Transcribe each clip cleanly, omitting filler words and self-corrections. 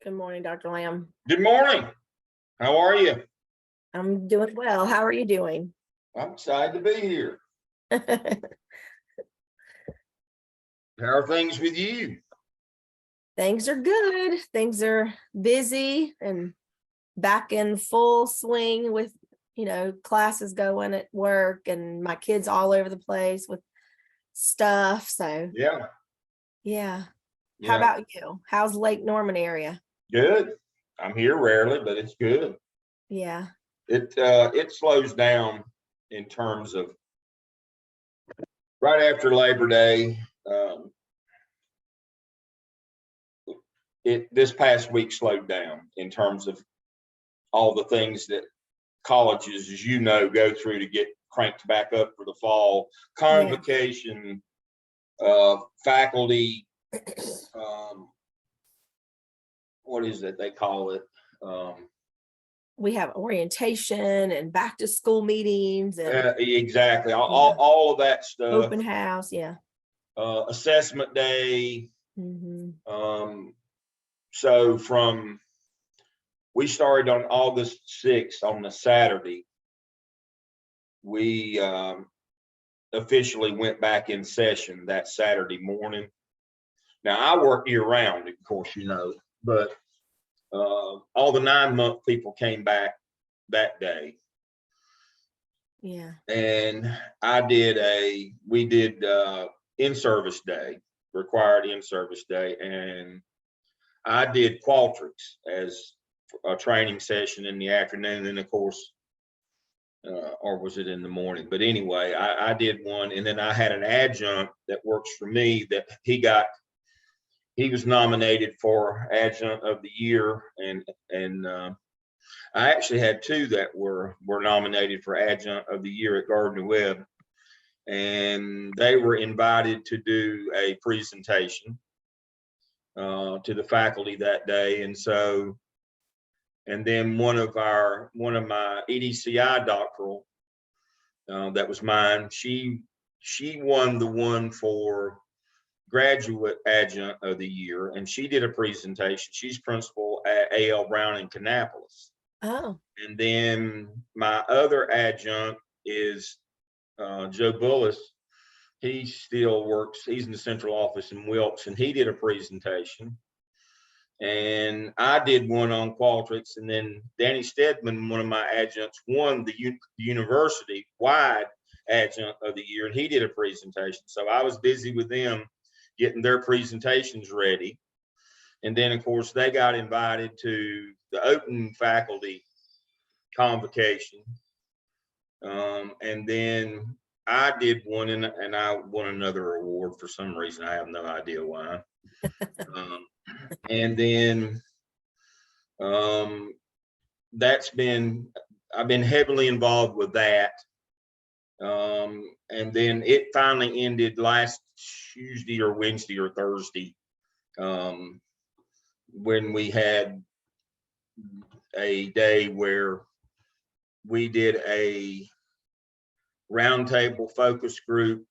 Good morning, Dr. Lamb. Good morning. How are you? I'm doing well. How are you doing? I'm excited to be here. How are things with you? Things are good. Things are busy and back in full swing with, classes going at work and my kids all over the place with stuff. So Yeah. yeah. How Yeah. about you? How's Lake Norman area? Good. I'm here rarely, but it's good. Yeah. It slows down in terms of right after Labor Day. This past week slowed down in terms of all the things that colleges, as you know, go through to get cranked back up for the fall. Convocation, faculty, what is it they call it? We have orientation and back to school meetings and Exactly. All of that stuff. open house. Yeah. Assessment day. Mm-hmm. So we started on August 6th on the Saturday. We officially went back in session that Saturday morning. Now I work year round, of course, but all the 9-month people came back that day. Yeah. And we did in-service day, required in-service day. And I did Qualtrics as a training session in the afternoon. And of course, or was it in the morning? But anyway, I did one. And then I had an adjunct that works for me that he was nominated for adjunct of the year. And I actually had 2 that were nominated for adjunct of the year at Gardner-Webb, and they were invited to do a presentation to the faculty that day. And then one of my EDCI doctoral, that was mine, she won the one for graduate adjunct of the year, and she did a presentation. She's principal at A.L. Brown in Kannapolis. Oh. And then my other adjunct is Joe Bullis. He still works. He's in the central office in Wilkes, and he did a presentation. And I did one on Qualtrics. And then Danny Stedman, one of my adjuncts, won the university-wide adjunct of the year, and he did a presentation. So I was busy with them getting their presentations ready. And then, of course, they got invited to the open faculty convocation. And then I did one, and I won another award for some reason. I have no idea why. And then I've been heavily involved with that. And then it finally ended last Tuesday or Wednesday or Thursday, when we had a day where we did a roundtable focus group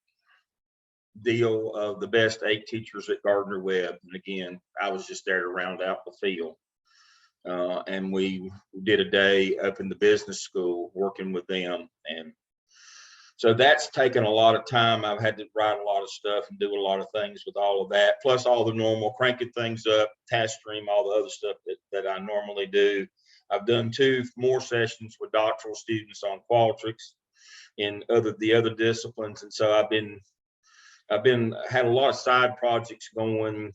deal of the best 8 teachers at Gardner-Webb. And again, I was just there to round out the field. And we did a day up in the business school working with them. And so that's taken a lot of time. I've had to write a lot of stuff and do a lot of things with all of that, plus all the normal cranking things up, task stream, all the other stuff that I normally do. I've done 2 more sessions with doctoral students on Qualtrics in the other disciplines. And so had a lot of side projects going.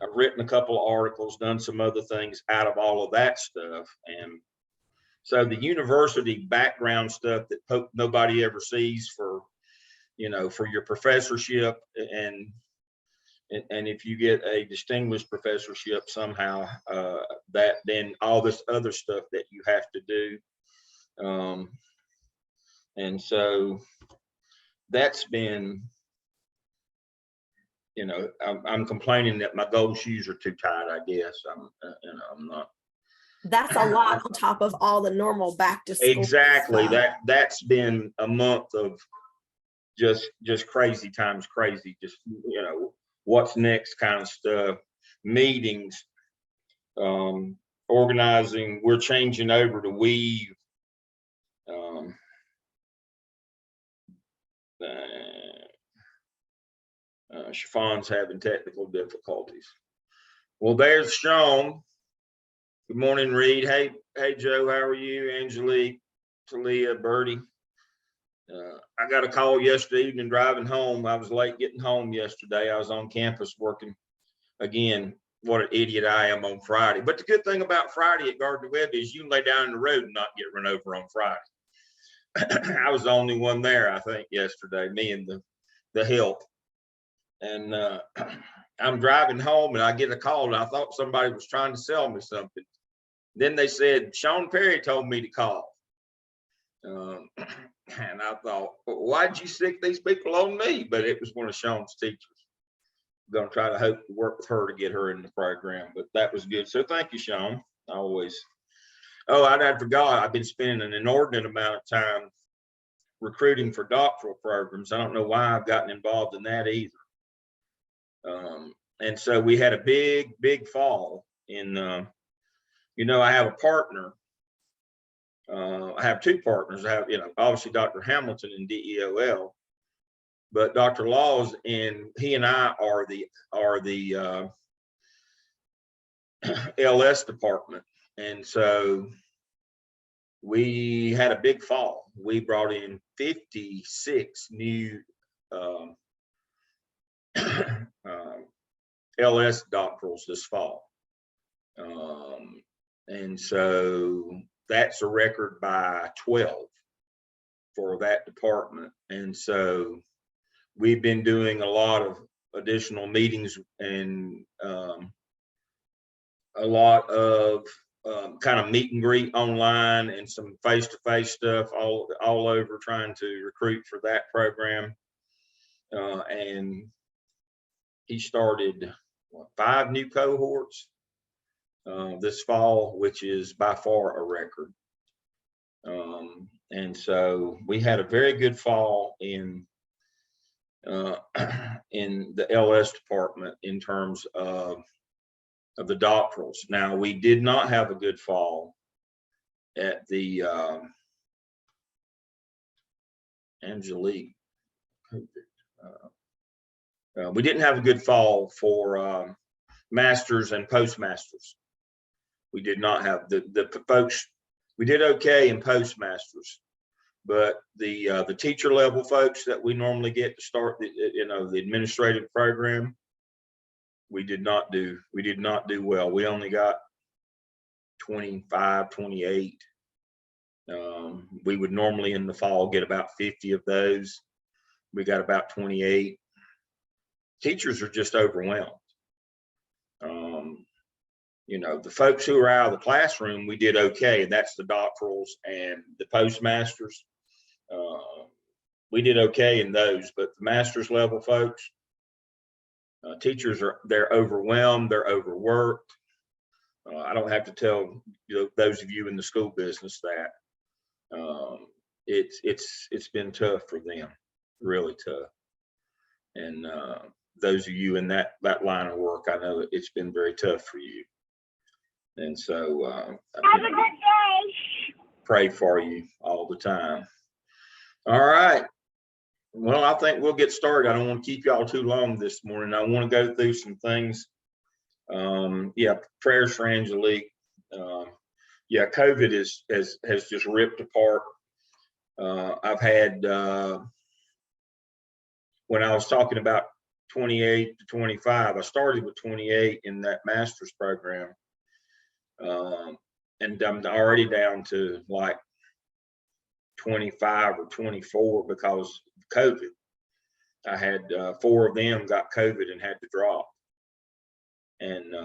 I've written a couple of articles, done some other things out of all of that stuff. And so the university background stuff that nobody ever sees for your professorship, and if you get a distinguished professorship somehow, that then all this other stuff that you have to do. And so that's been, I'm complaining that my gold shoes are too tight, I guess. I'm not. That's a lot on top of all the normal back to school. Exactly. Stuff. That's been a month of just crazy times crazy, just, what's next kind of stuff, meetings. Organizing, we're changing over to Weave. Chiffon's having technical difficulties. Well, there's Sean. Good morning, Reed. Hey, Joe, how are you? Angelique, Talia, Birdie. I got a call yesterday evening driving home. I was late getting home yesterday. I was on campus working. Again, what an idiot I am on Friday. But the good thing about Friday at Gardner Webb is you can lay down in the road and not get run over on Friday. I was the only one there, I think, yesterday, me and the help. And I'm driving home and I get a call and I thought somebody was trying to sell me something. Then they said, Sean Perry told me to call. And I thought, well, why'd you stick these people on me? But it was one of Sean's teachers. I'm going to try to hope to work with her to get her in the program, but that was good. So thank you, Sean. I always, I forgot. I've been spending an inordinate amount of time recruiting for doctoral programs. I don't know why I've gotten involved in that either. And so we had a big fall in, I have a partner. I have two partners. I have, obviously Dr. Hamilton in DEOL, but Dr. Laws, and he and I are the LS department. And so we had a big fall. We brought in 56 new LS doctorals this fall. And so that's a record by 12 for that department. And so we've been doing a lot of additional meetings and a lot of kind of meet and greet online and some face-to-face stuff all over, trying to recruit for that program. And he started 5 new cohorts this fall, which is by far a record. And so we had a very good fall in the LS department in terms of the doctorals. Now, we did not have a good fall at the Angelique. We didn't have a good fall for masters and postmasters. We did not have the folks. We did okay in postmasters, but the teacher level folks that we normally get to start the administrative program, we did not do well. We only got 25, 28. We would normally in the fall get about 50 of those. We got about 28. Teachers are just overwhelmed. The folks who are out of the classroom, we did okay. That's the doctorals and the postmasters. We did okay in those, but the master's level folks, teachers they're overwhelmed, they're overworked. I don't have to tell those of you in the school business that it's been tough for them, really tough. And those of you in that line of work, I know it's been very tough for you. And so have a good day. Pray for you all the time. All right. Well, I think we'll get started. I don't want to keep y'all too long this morning. I want to go through some things. Prayers for Angelique. COVID has just ripped apart. I've had when I was talking about 28 to 25, I started with 28 in that master's program. And I'm already down to like 25 or 24 because of COVID. I had 4 of them got COVID and had to drop. And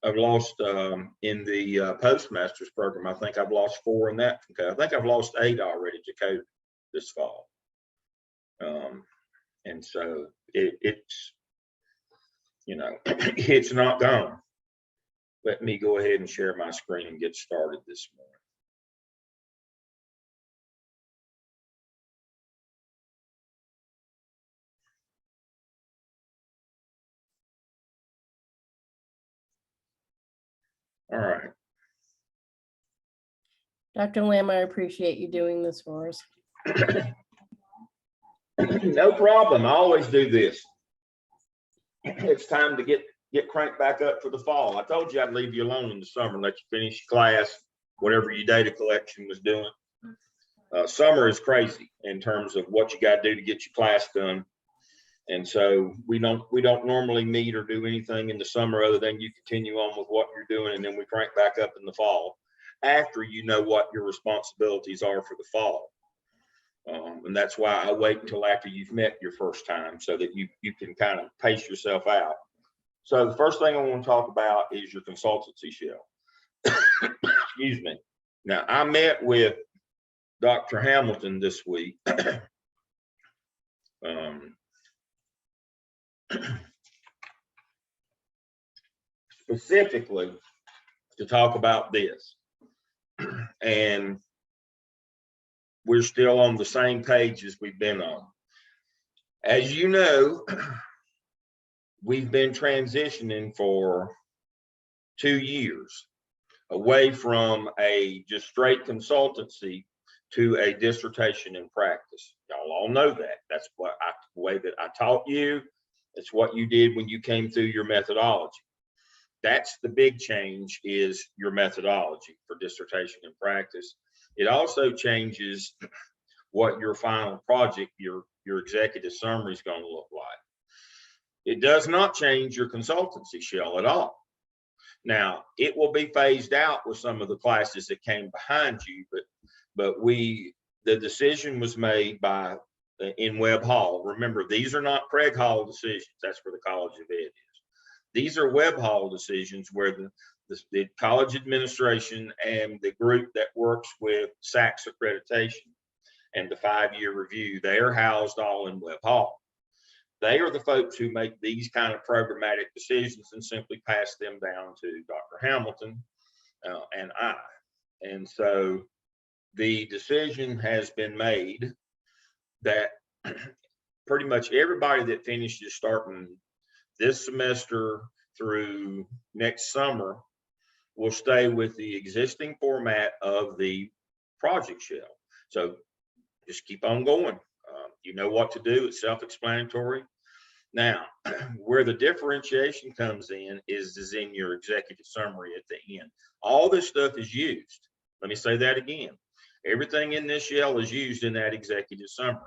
I've lost in the postmasters program. I think I've lost 4 in that. I think I've lost 8 already to COVID this fall. And so it's it's not gone. Let me go ahead and share my screen and get started this morning. All right. Dr. Lamb, I appreciate you doing this for us. No problem. I always do this. It's time to get cranked back up for the fall. I told you I'd leave you alone in the summer and let you finish class, whatever your data collection was doing. Summer is crazy in terms of what you got to do to get your class done. And so we don't normally meet or do anything in the summer other than you continue on with what you're doing, and then we crank back up in the fall after you know what your responsibilities are for the fall. And that's why I wait until after you've met your first time so that you can kind of pace yourself out. So the first thing I want to talk about is your consultancy shell. Excuse me. Now, I met with Dr. Hamilton this week. Specifically to talk about this. And we're still on the same page as we've been on. As you know, we've been transitioning for 2 years away from a just straight consultancy to a dissertation in practice. Y'all all know that. That's what the way that I taught you. It's what you did when you came through your methodology. That's the big change, is your methodology for dissertation in practice. It also changes what your final project, your executive summary is going to look like. It does not change your consultancy shell at all. Now, it will be phased out with some of the classes that came behind you, but the decision was made in Webb Hall. Remember, these are not Craig Hall decisions. That's where the College of Ed is. These are Webb Hall decisions where the college administration and the group that works with SACS accreditation and the 5-year review, they are housed all in Webb Hall. They are the folks who make these kind of programmatic decisions and simply pass them down to Dr. Hamilton and I. And so the decision has been made that pretty much everybody that finishes starting this semester through next summer will stay with the existing format of the project shell. So just keep on going. You know what to do. It's self-explanatory. Now, where the differentiation comes in is in your executive summary at the end. All this stuff is used. Let me say that again. Everything in this shell is used in that executive summary.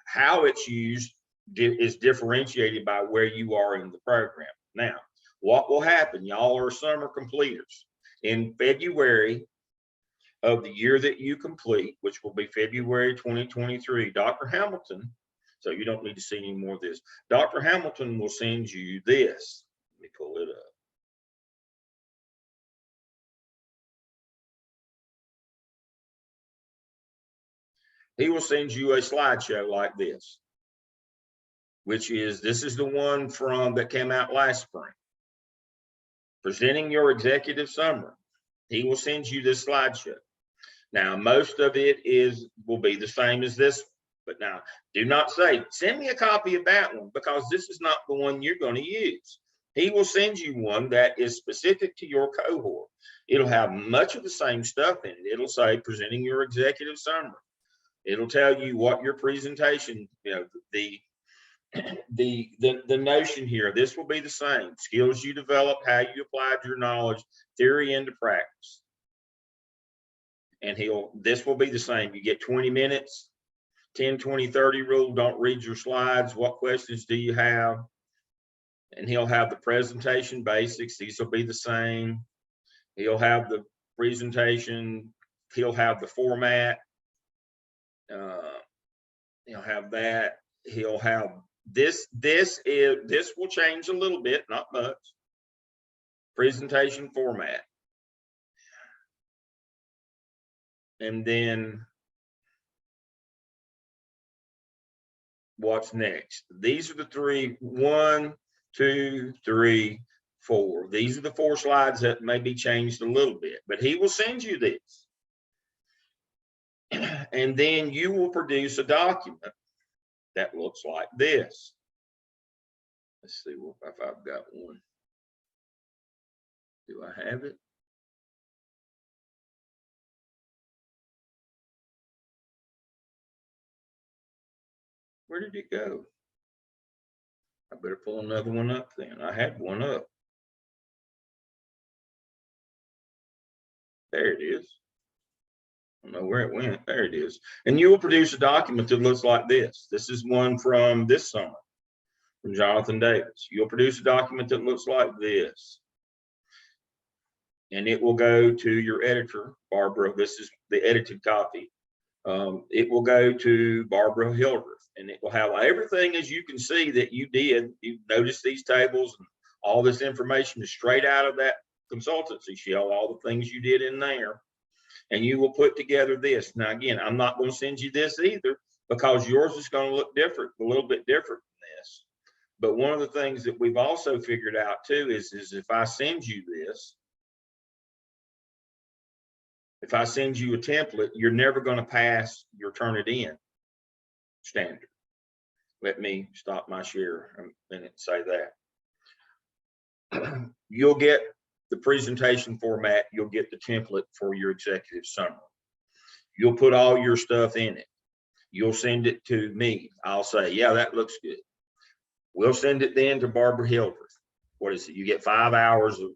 How it's used is differentiated by where you are in the program. Now, what will happen? Y'all are summer completers. In February of the year that you complete, which will be February 2023, Dr. Hamilton, so you don't need to see any more of this, Dr. Hamilton will send you this. Let me pull it up. He will send you a slideshow like this, which is, this is the one that came out last spring, presenting your executive summary. He will send you this slideshow. Now, most of it will be the same as this, but now do not say, send me a copy of that one, because this is not the one you're going to use. He will send you one that is specific to your cohort. It'll have much of the same stuff in it. It'll say presenting your executive summary. It'll tell you what your presentation, the notion here, this will be the same. Skills you develop, how you applied your knowledge, theory into practice. And this will be the same. You get 20 minutes, 10, 20, 30 rule. Don't read your slides. What questions do you have? And he'll have the presentation basics. These will be the same. He'll have the presentation. He'll have the format. He'll have that. He'll have this. This will change a little bit, not much. Presentation format. And then what's next? These are the 3, 1, 2, 3, 4. These are the 4 slides that may be changed a little bit, but he will send you this. And then you will produce a document that looks like this. Let's see if I've got one. Do I have it? Where did it go? I better pull another one up then. I had one up. There it is. I don't know where it went. There it is. And you will produce a document that looks like this. This is one from this summer, from Jonathan Davis. You'll produce a document that looks like this. And it will go to your editor, Barbara. This is the edited copy. It will go to Barbara Hildreth, and it will have everything, as you can see, that you did. You notice these tables and all this information is straight out of that consultancy shell, all the things you did in there. And you will put together this. Now, again, I'm not going to send you this either, because yours is going to look different, a little bit different than this. But one of the things that we've also figured out too is if I send you this, if I send you a template, you're never going to pass your turn it in standard. Let me stop my share a minute and say that. You'll get the presentation format, you'll get the template for your executive summary. You'll put all your stuff in it. You'll send it to me. I'll say, yeah, that looks good. We'll send it then to Barbara Hildreth. What is it? You get 5 hours of,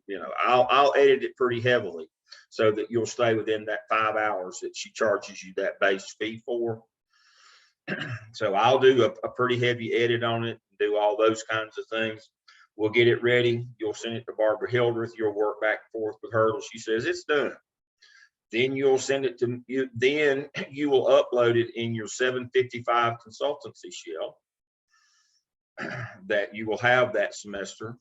I'll edit it pretty heavily so that you'll stay within that 5 hours that she charges you that base fee for. So I'll do a pretty heavy edit on it, do all those kinds of things. We'll get it ready. You'll send it to Barbara Hildreth. You'll work back and forth with her till she says it's done. Then you'll send it to you. Then you will upload it in your 755 consultancy shell that you will have that semester.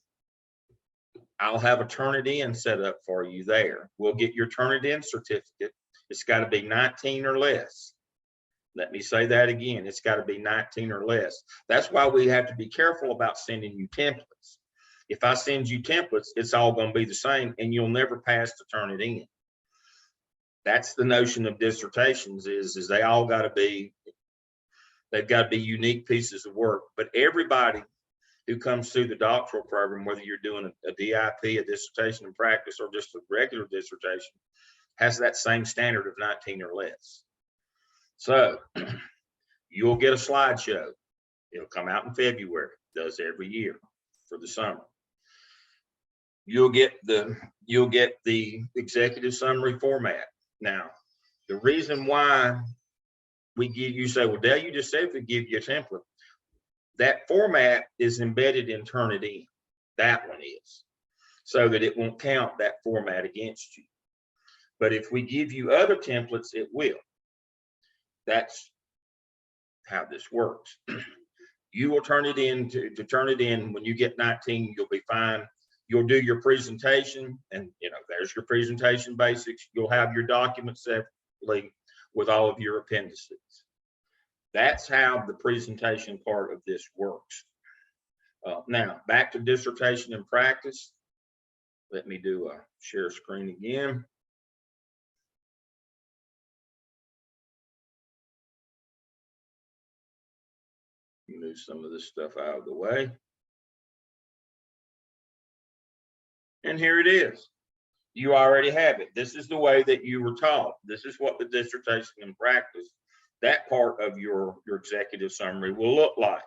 I'll have a Turnitin set up for you there. We'll get your Turnitin certificate. It's got to be 19 or less. Let me say that again. It's got to be 19 or less. That's why we have to be careful about sending you templates. If I send you templates, it's all going to be the same and you'll never pass to turn it in. That's the notion of dissertations is they all got to be, they've got to be unique pieces of work. But everybody who comes through the doctoral program, whether you're doing a DIP, a dissertation in practice, or just a regular dissertation, has that same standard of 19 or less. So you'll get a slideshow. It'll come out in February, does every year for the summer. You'll get the executive summary format. Now, the reason why we give you say, well, Dale, you just said we give you a template. That format is embedded in Turnitin. That one is, so that it won't count that format against you. But if we give you other templates, it will. That's how this works. You will turn it in to turn it in. When you get 19, you'll be fine. You'll do your presentation, and there's your presentation basics. You'll have your documents separately with all of your appendices. That's how the presentation part of this works. Now, back to dissertation and practice. Let me do a share screen again. Move some of this stuff out of the way. And here it is. You already have it. This is the way that you were taught. This is what the dissertation and practice, that part of your executive summary will look like.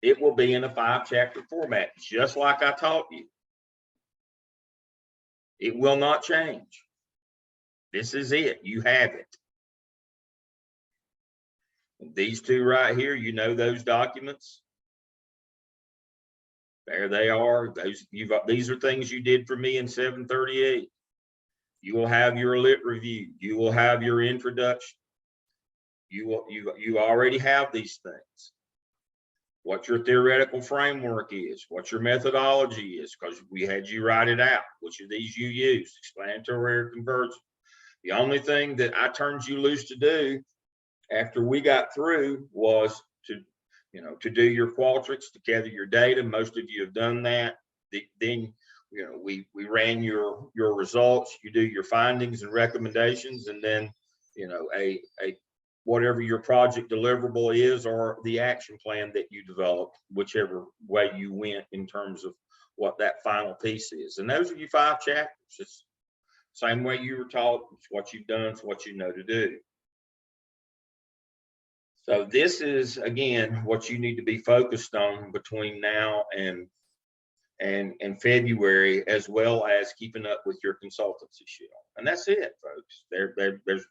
It will be in a 5-chapter format, just like I taught you. It will not change. This is it. You have it. These two right here, those documents. There they are. These are things you did for me in 738. You will have your lit review. You will have your introduction. You already have these things. What your theoretical framework is, what your methodology is, because we had you write it out. Which of these you use, explanatory or convergent. The only thing that I turned you loose to do after we got through was to do your Qualtrics, to gather your data. Most of you have done that. Then we ran your results. You do your findings and recommendations, and then a whatever your project deliverable is or the action plan that you developed, whichever way you went in terms of what that final piece is. And those are your 5 chapters. It's the same way you were taught. It's what you've done. It's what you know to do. So this is, again, what you need to be focused on between now and February, as well as keeping up with your consultancy shield. And that's it, folks. There's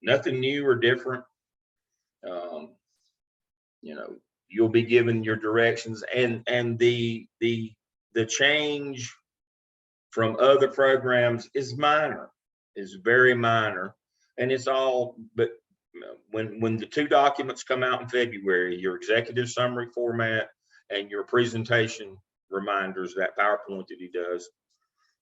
nothing new or different. You know, you'll be given your directions, and the change from other programs is minor, is very minor, and it's all, but when the 2 documents come out in February, your executive summary format and your presentation reminders, that PowerPoint that he does,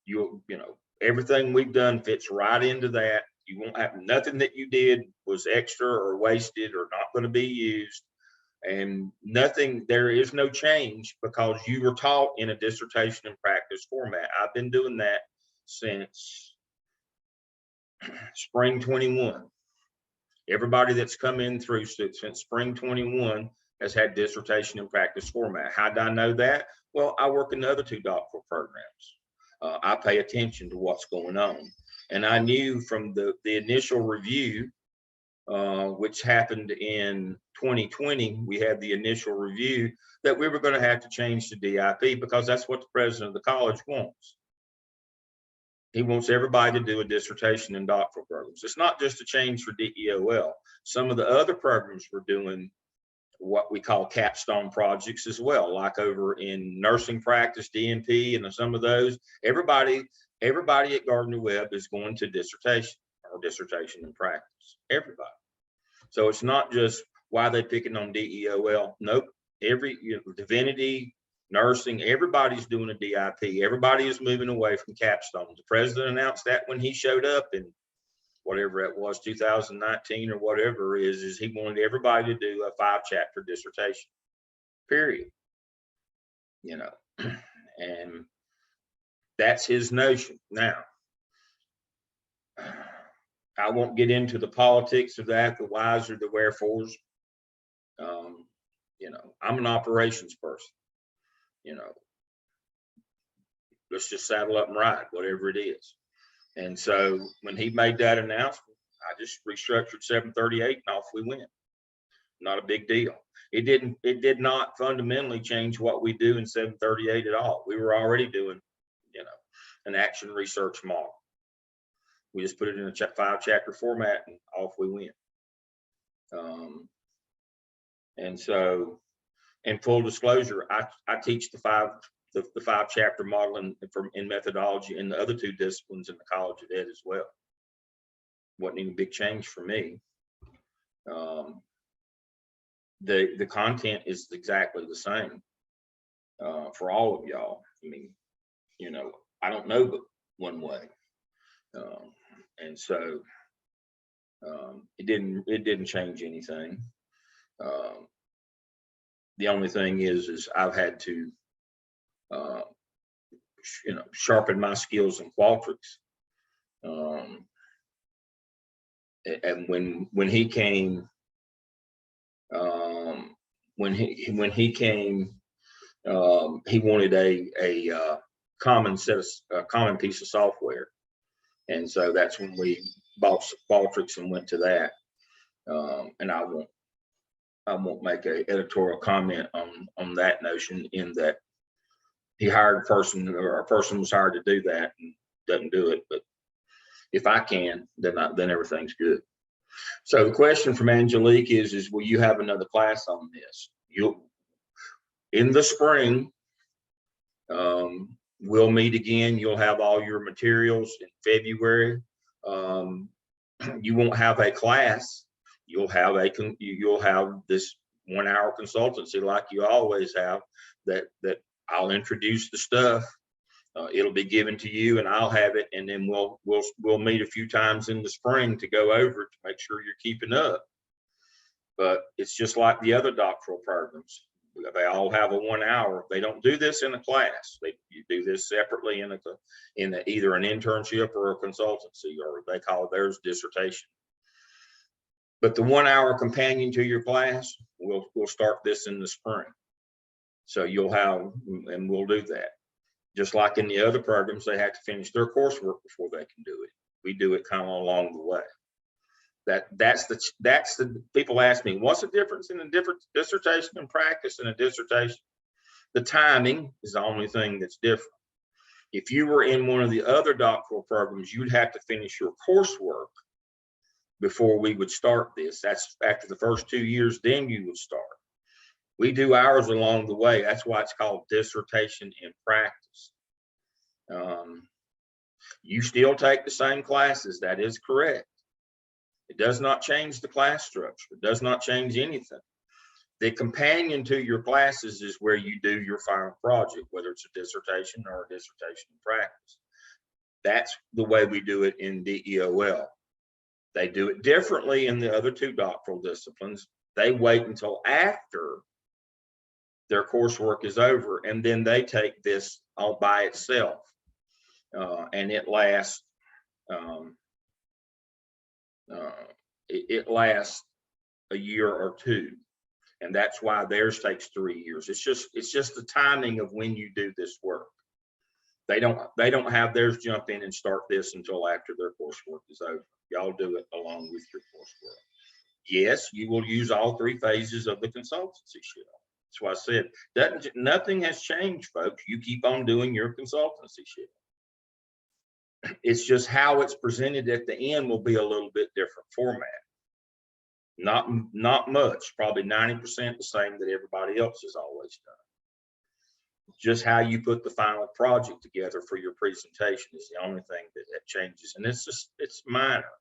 you know, everything we've done fits right into that. You won't have nothing that you did was extra or wasted or not going to be used, and nothing, there is no change because you were taught in a dissertation and practice format. I've been doing that since spring 21. Everybody that's come in through since spring 21 has had dissertation and practice format. How did I know that? Well, I work in the other 2 doctoral programs. I pay attention to what's going on. And I knew from the initial review, which happened in 2020, we had the initial review, that we were going to have to change the DIP because that's what the president of the college wants. He wants everybody to do a dissertation and doctoral programs. It's not just a change for DEOL. Some of the other programs were doing what we call capstone projects as well, like over in nursing practice, DNP, and some of those. Everybody at Gardner-Webb is going to dissertation or dissertation in practice. Everybody. So it's not just why they picking on DEOL. Nope. Divinity, nursing, everybody's doing a DIP. Everybody is moving away from capstones. The president announced that when he showed up in whatever it was, 2019 or whatever is he wanted everybody to do a 5-chapter dissertation, period. You know, and that's his notion. Now, I won't get into the politics of that, the whys or the wherefores. You know, I'm an operations person. You know, let's just saddle up and ride, whatever it is. And so when he made that announcement, I just restructured 738 and off we went. Not a big deal. It did not fundamentally change what we do in 738 at all. We were already doing, you know, an action research model. We just put it in a 5-chapter format and off we went. And so, in full disclosure, I teach the 5-chapter model in methodology in the other 2 disciplines in the College of Ed as well. Wasn't even a big change for me. The content is exactly the same for all of y'all. I mean, you know, I don't know but one way, and so it didn't change anything. The only thing is I've had to you know, sharpen my skills in Qualtrics. And when he came, he wanted a common piece of software, and so that's when we bought Qualtrics and went to that. And I won't make an editorial comment on that notion, in that he hired a person, or a person was hired to do that and doesn't do it. But if I can, then everything's good. So the question from Angelique is will you have another class on this? In the spring, we'll meet again. You'll have all your materials in February. You won't have a class. You'll have this 1-hour consultancy like you always have, that I'll introduce the stuff. It'll be given to you and I'll have it, and then we'll meet a few times in the spring to go over it to make sure you're keeping up. But it's just like the other doctoral programs. They all have a 1 hour. They don't do this in a class. You do this separately in either an internship or a consultancy, or they call theirs dissertation. But the 1 hour companion to your class, we'll start this in the spring. So you'll have, and we'll do that. Just like in the other programs, they have to finish their coursework before they can do it. We do it kind of along the way. That's the people ask me, what's the difference in a different dissertation and practice and a dissertation? The timing is the only thing that's different. If you were in one of the other doctoral programs, you'd have to finish your coursework before we would start this. That's after the first 2 years, then you would start. We do ours along the way. That's why it's called dissertation in practice. You still take the same classes. That is correct. It does not change the class structure. It does not change anything. The companion to your classes is where you do your final project, whether it's a dissertation or a dissertation in practice. That's the way we do it in DEOL. They do it differently in the other two doctoral disciplines. They wait until after their coursework is over, and then they take this all by itself. And it lasts, it lasts a year or two. And that's why theirs takes 3 years. It's just the timing of when you do this work. They don't have theirs jump in and start this until after their coursework is over. Y'all do it along with your coursework. Yes, you will use all 3 phases of the consultancy shell. That's why I said nothing has changed, folks. You keep on doing your consultancy shell. It's just how it's presented at the end will be a little bit different format. Not much, probably 90% the same that everybody else has always done. Just how you put the final project together for your presentation is the only thing that changes. And it's minor.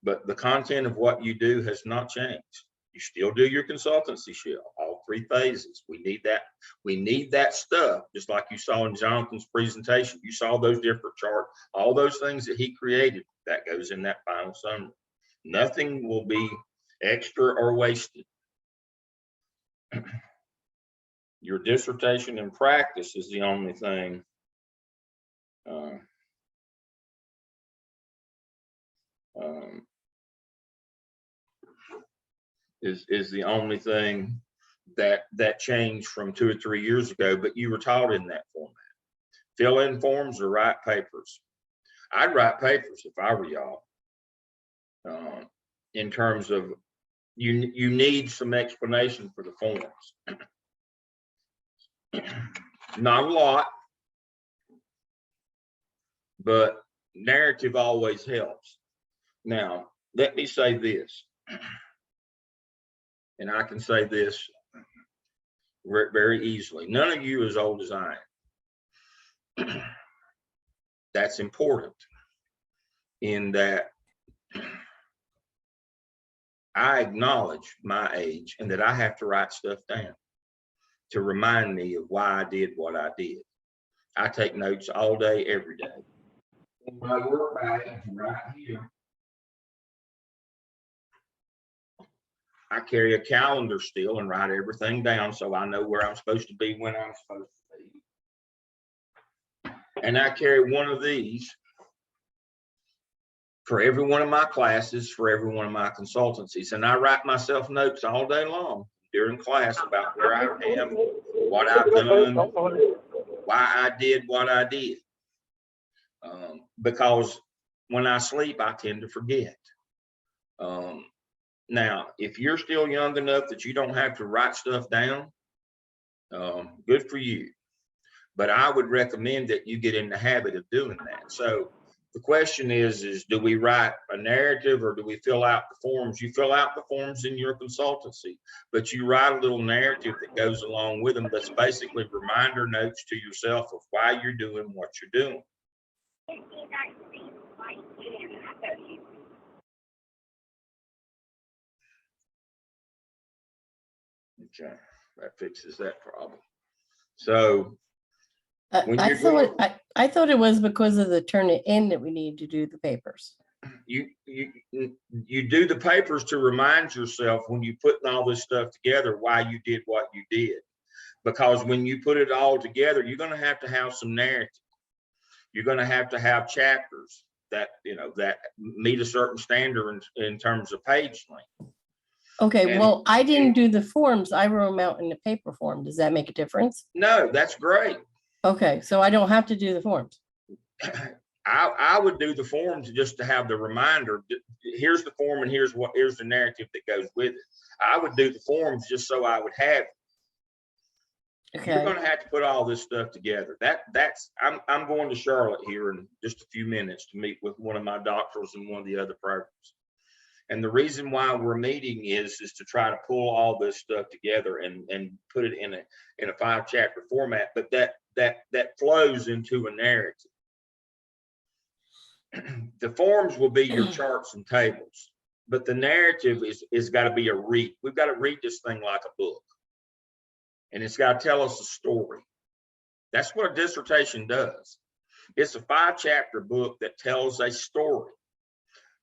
But the content of what you do has not changed. You still do your consultancy shell, all 3 phases. We need that. We need that stuff, just like you saw in Jonathan's presentation. You saw those different charts, all those things that he created, that goes in that final summary. Nothing will be extra or wasted. Your dissertation in practice is the only thing is the only thing that changed from 2 or 3 years ago, but you were taught in that format. Fill in forms or write papers. I'd write papers if I were y'all. In terms of you need some explanation for the forms. Not a lot, but narrative always helps. Now, let me say this, and I can say this very easily. None of you as old as I am. That's important in that I acknowledge my age and that I have to write stuff down to remind me of why I did what I did. I take notes all day, every day. In my work bag right here, I carry a calendar still and write everything down so I know where I'm supposed to be when I'm supposed to be. And I carry one of these for every one of my classes, for every one of my consultancies. And I write myself notes all day long during class about where I am, what I've done, why I did what I did. Because when I sleep, I tend to forget. Now, if you're still young enough that you don't have to write stuff down, good for you. But I would recommend that you get in the habit of doing that. So the question is do we write a narrative or do we fill out the forms? You fill out the forms in your consultancy, but you write a little narrative that goes along with them. That's basically reminder notes to yourself of why you're doing what you're doing. Okay, that fixes that problem. So I thought it was because of the turn it in that we need to do the papers. You do the papers to remind yourself when you putting all this stuff together why you did what you did. Because when you put it all together, you're going to have some narrative. You're going to have chapters that meet a certain standard in terms of page length. Okay, And- well, I didn't do the forms. I wrote them out in the paper form. Does that make a difference? No, that's great. Okay, so I don't have to do the forms. I would do the forms just to have the reminder. Here's the form, and here's the narrative that goes with it. I would do the forms just so I would have. You're Okay, going to have to put all this stuff together. I'm going to Charlotte here in just a few minutes to meet with one of my doctors and one of the other programs. And the reason why we're meeting is to try to pull all this stuff together and put it in a 5-chapter format. But that flows into a narrative. The forms will be your charts and tables, but the narrative is got to be a read. We've got to read this thing like a book, and it's got to tell us a story. That's what a dissertation does. It's a 5-chapter book that tells a story.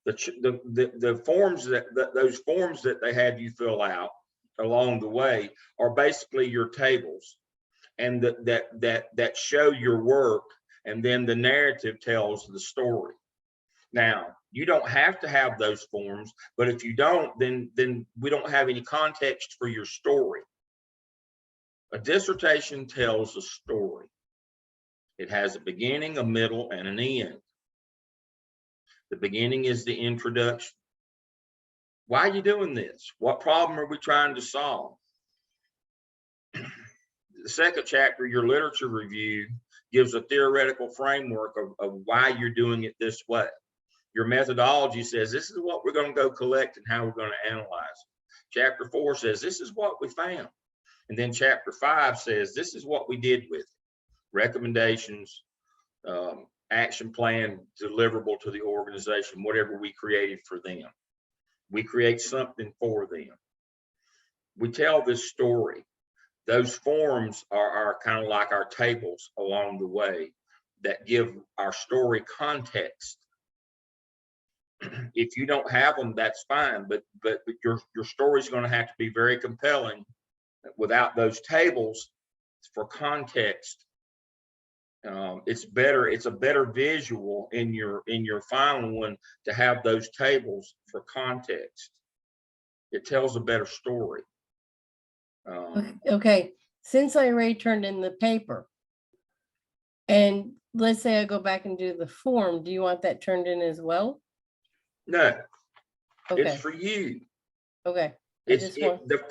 The forms those forms that they have you fill out along the way are basically your tables, and that show your work, and then the narrative tells the story. Now, you don't have to have those forms, but if you don't, then we don't have any context for your story. A dissertation tells a story. It has a beginning, a middle, and an end. The beginning is the introduction. Why are you doing this? What problem are we trying to solve? The second chapter, your literature review, gives a theoretical framework of why you're doing it this way. Your methodology says this is what we're going to go collect and how we're going to analyze it. Chapter 4 says this is what we found. And then chapter 5 says this is what we did with it. Recommendations, action plan, deliverable to the organization, whatever we created for them. We create something for them. We tell this story. Those forms are kind of like our tables along the way that give our story context. If you don't have them, that's fine, but your story is going to have to be very compelling without those tables for context. It's a better visual in your final one to have those tables for context. It tells a better story. okay. Since I already turned in the paper, and let's say I go back and do the form, do you want that turned in as well? No, Okay, it's for you. okay. The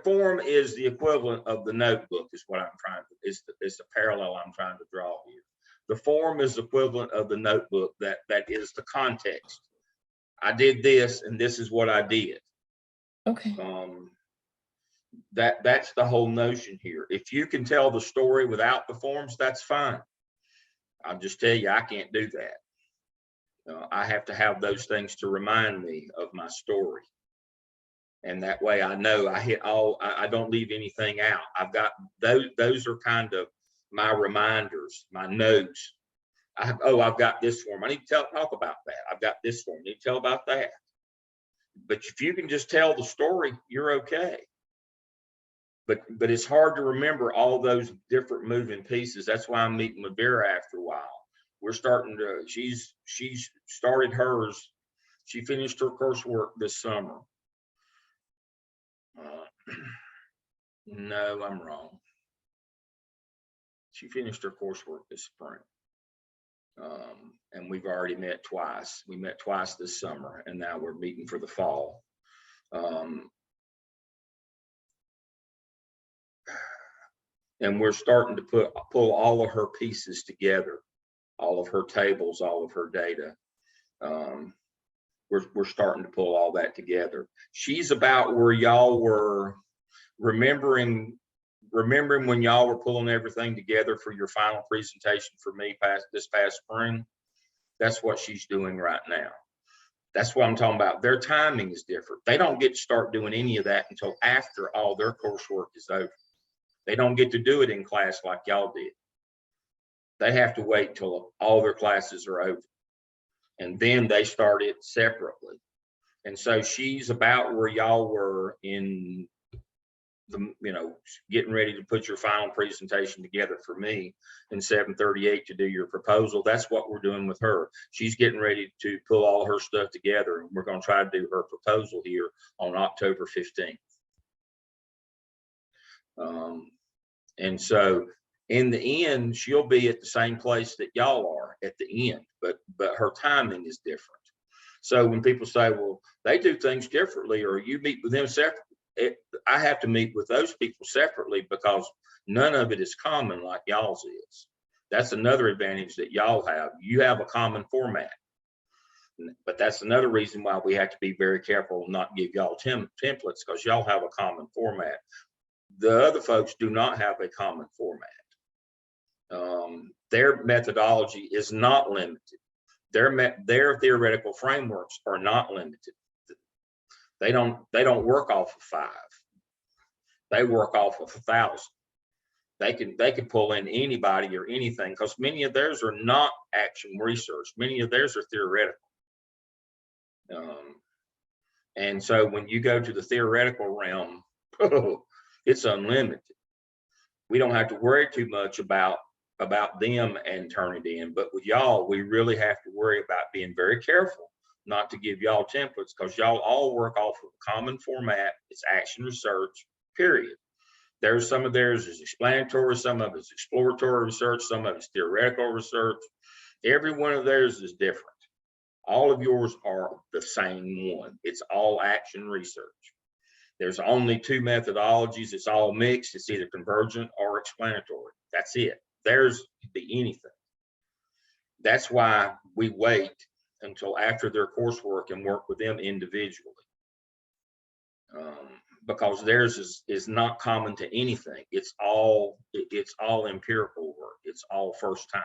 form is the equivalent of the notebook, is what I'm trying to, it's the parallel I'm trying to draw here. The form is equivalent of the notebook, that is the context. I did this and this is what I did. Okay, That's the whole notion here. If you can tell the story without the forms, that's fine. I'll just tell you, I can't do that. I have to have those things to remind me of my story. And that way I know I don't leave anything out. I've got those are kind of my reminders, my notes. I've got this form. I need to talk about that. I've got this form. I need to tell about that. But if you can just tell the story, you're okay. But it's hard to remember all those different moving pieces. That's why I'm meeting with Vera after a while. We're starting to, she's started hers. She finished her coursework this summer. No, I'm wrong. She finished her coursework this spring. And we've already met twice. We met twice this summer, and now we're meeting for the fall. And we're starting to pull all of her pieces together, all of her tables, all of her data. We're starting to pull all that together. She's about where y'all were, remembering when y'all were pulling everything together for your final presentation for me this past spring. That's what she's doing right now. That's what I'm talking about. Their timing is different. They don't get to start doing any of that until after all their coursework is over. They don't get to do it in class like y'all did. They have to wait till all their classes are over. And then they start it separately. And so she's about where y'all were in getting ready to put your final presentation together for me in 7:38 to do your proposal. That's what we're doing with her. She's getting ready to pull all her stuff together, and we're going to try to do her proposal here on October 15th. And so in the end, she'll be at the same place that y'all are at the end, but her timing is different. So when people say, well, they do things differently, or you meet with them separately, I have to meet with those people separately because none of it is common like y'all's is. That's another advantage that y'all have. You have a common format. But that's another reason why we have to be very careful and not give y'all templates, because y'all have a common format. The other folks do not have a common format. Their methodology is not limited. Their theoretical frameworks are not limited. They don't work off of 5. They work off of 1,000. They can pull in anybody or anything, because many of theirs are not action research. Many of theirs are theoretical. And so when you go to the theoretical realm, it's unlimited. We don't have to worry too much about them and turn it in. But with y'all, we really have to worry about being very careful not to give y'all templates, because y'all all work off of a common format. It's action research, period. There's some of theirs is explanatory, some of it's exploratory research, some of it's theoretical research. Every one of theirs is different. All of yours are the same one. It's all action research. There's only 2 methodologies. It's all mixed. It's either convergent or explanatory. That's it. Theirs could be anything. That's why we wait until after their coursework and work with them individually. Because theirs is not common to anything. It's all empirical work. It's all first time.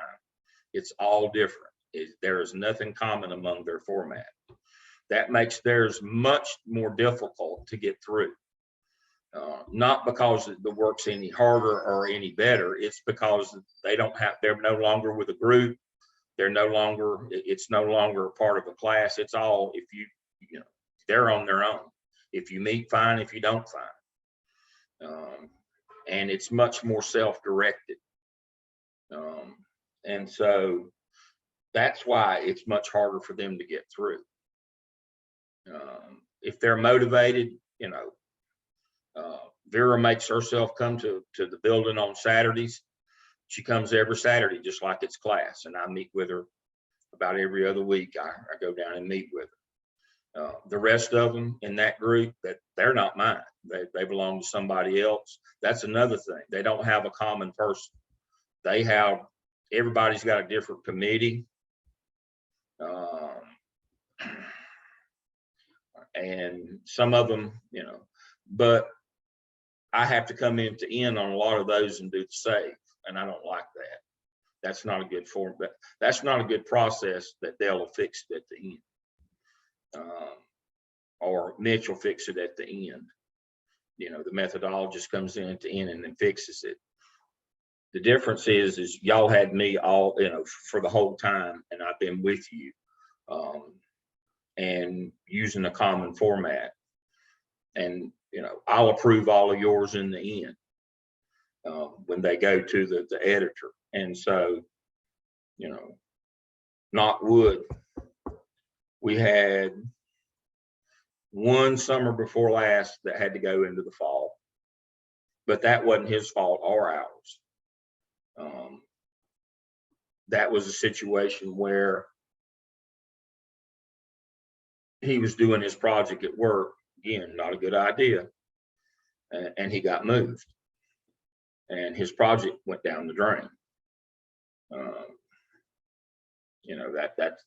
It's all different. There is nothing common among their format. That makes theirs much more difficult to get through. Not because the work's any harder or any better. It's because they're no longer with a group. It's no longer a part of a class. It's all, they're on their own. If you meet, fine. If you don't, fine. And it's much more self-directed. And so that's why it's much harder for them to get through. If they're motivated, Vera makes herself come to the building on Saturdays. She comes every Saturday, just like it's class. And I meet with her about every other week. I go down and meet with her. The rest of them in that group, they're not mine. They belong to somebody else. That's another thing. They don't have a common person. Everybody's got a different committee. And some of them, but I have to come in to end on a lot of those and do the save. And I don't like that. That's not a good form. That's not a good process that they'll fix it at the end. Or Mitch will fix it at the end. The methodologist comes in at the end and then fixes it. The difference is y'all had me all, for the whole time, and I've been with you, and using a common format. And, I'll approve all of yours in the end when they go to the editor. And so, knock wood, we had one summer before last that had to go into the fall, but that wasn't his fault or ours. That was a situation where he was doing his project at work. Again, not a good idea. And he got moved. And his project went down the drain.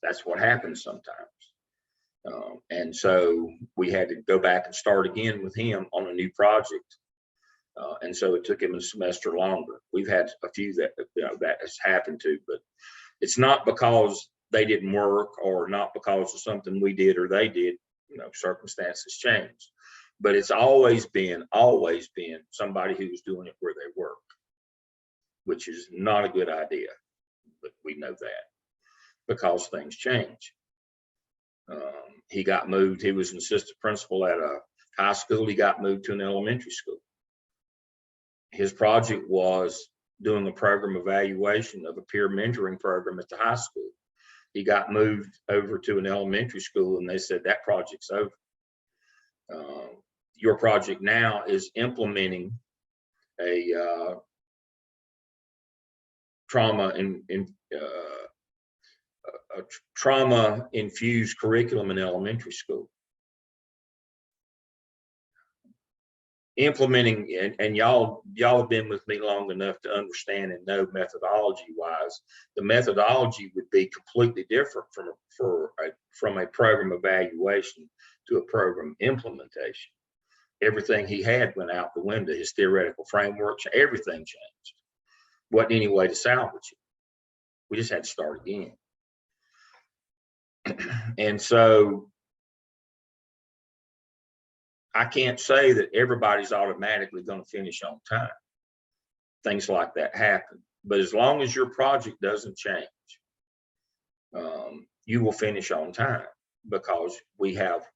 That's what happens sometimes. And so we had to go back and start again with him on a new project. And so it took him a semester longer. We've had a few that has happened to, but it's not because they didn't work or not because of something we did or they did. Circumstances change, but it's always been somebody who was doing it where they work, which is not a good idea. But we know that because things change. He got moved. He was an assistant principal at a high school. He got moved to an elementary school. his project was doing a program evaluation of a peer mentoring program at the high school. He got moved over to an elementary school, and they said that project's over. Your project now is implementing a trauma infused curriculum in elementary school. Implementing, and y'all have been with me long enough to understand and know methodology wise, the methodology would be completely different from a program evaluation to a program implementation. Everything he had went out the window. His theoretical frameworks, everything changed. Wasn't any way to salvage it. We just had to start again. And so I can't say that everybody's automatically going to finish on time. Things like that happen. But as long as your project doesn't change, you will finish on time, because we have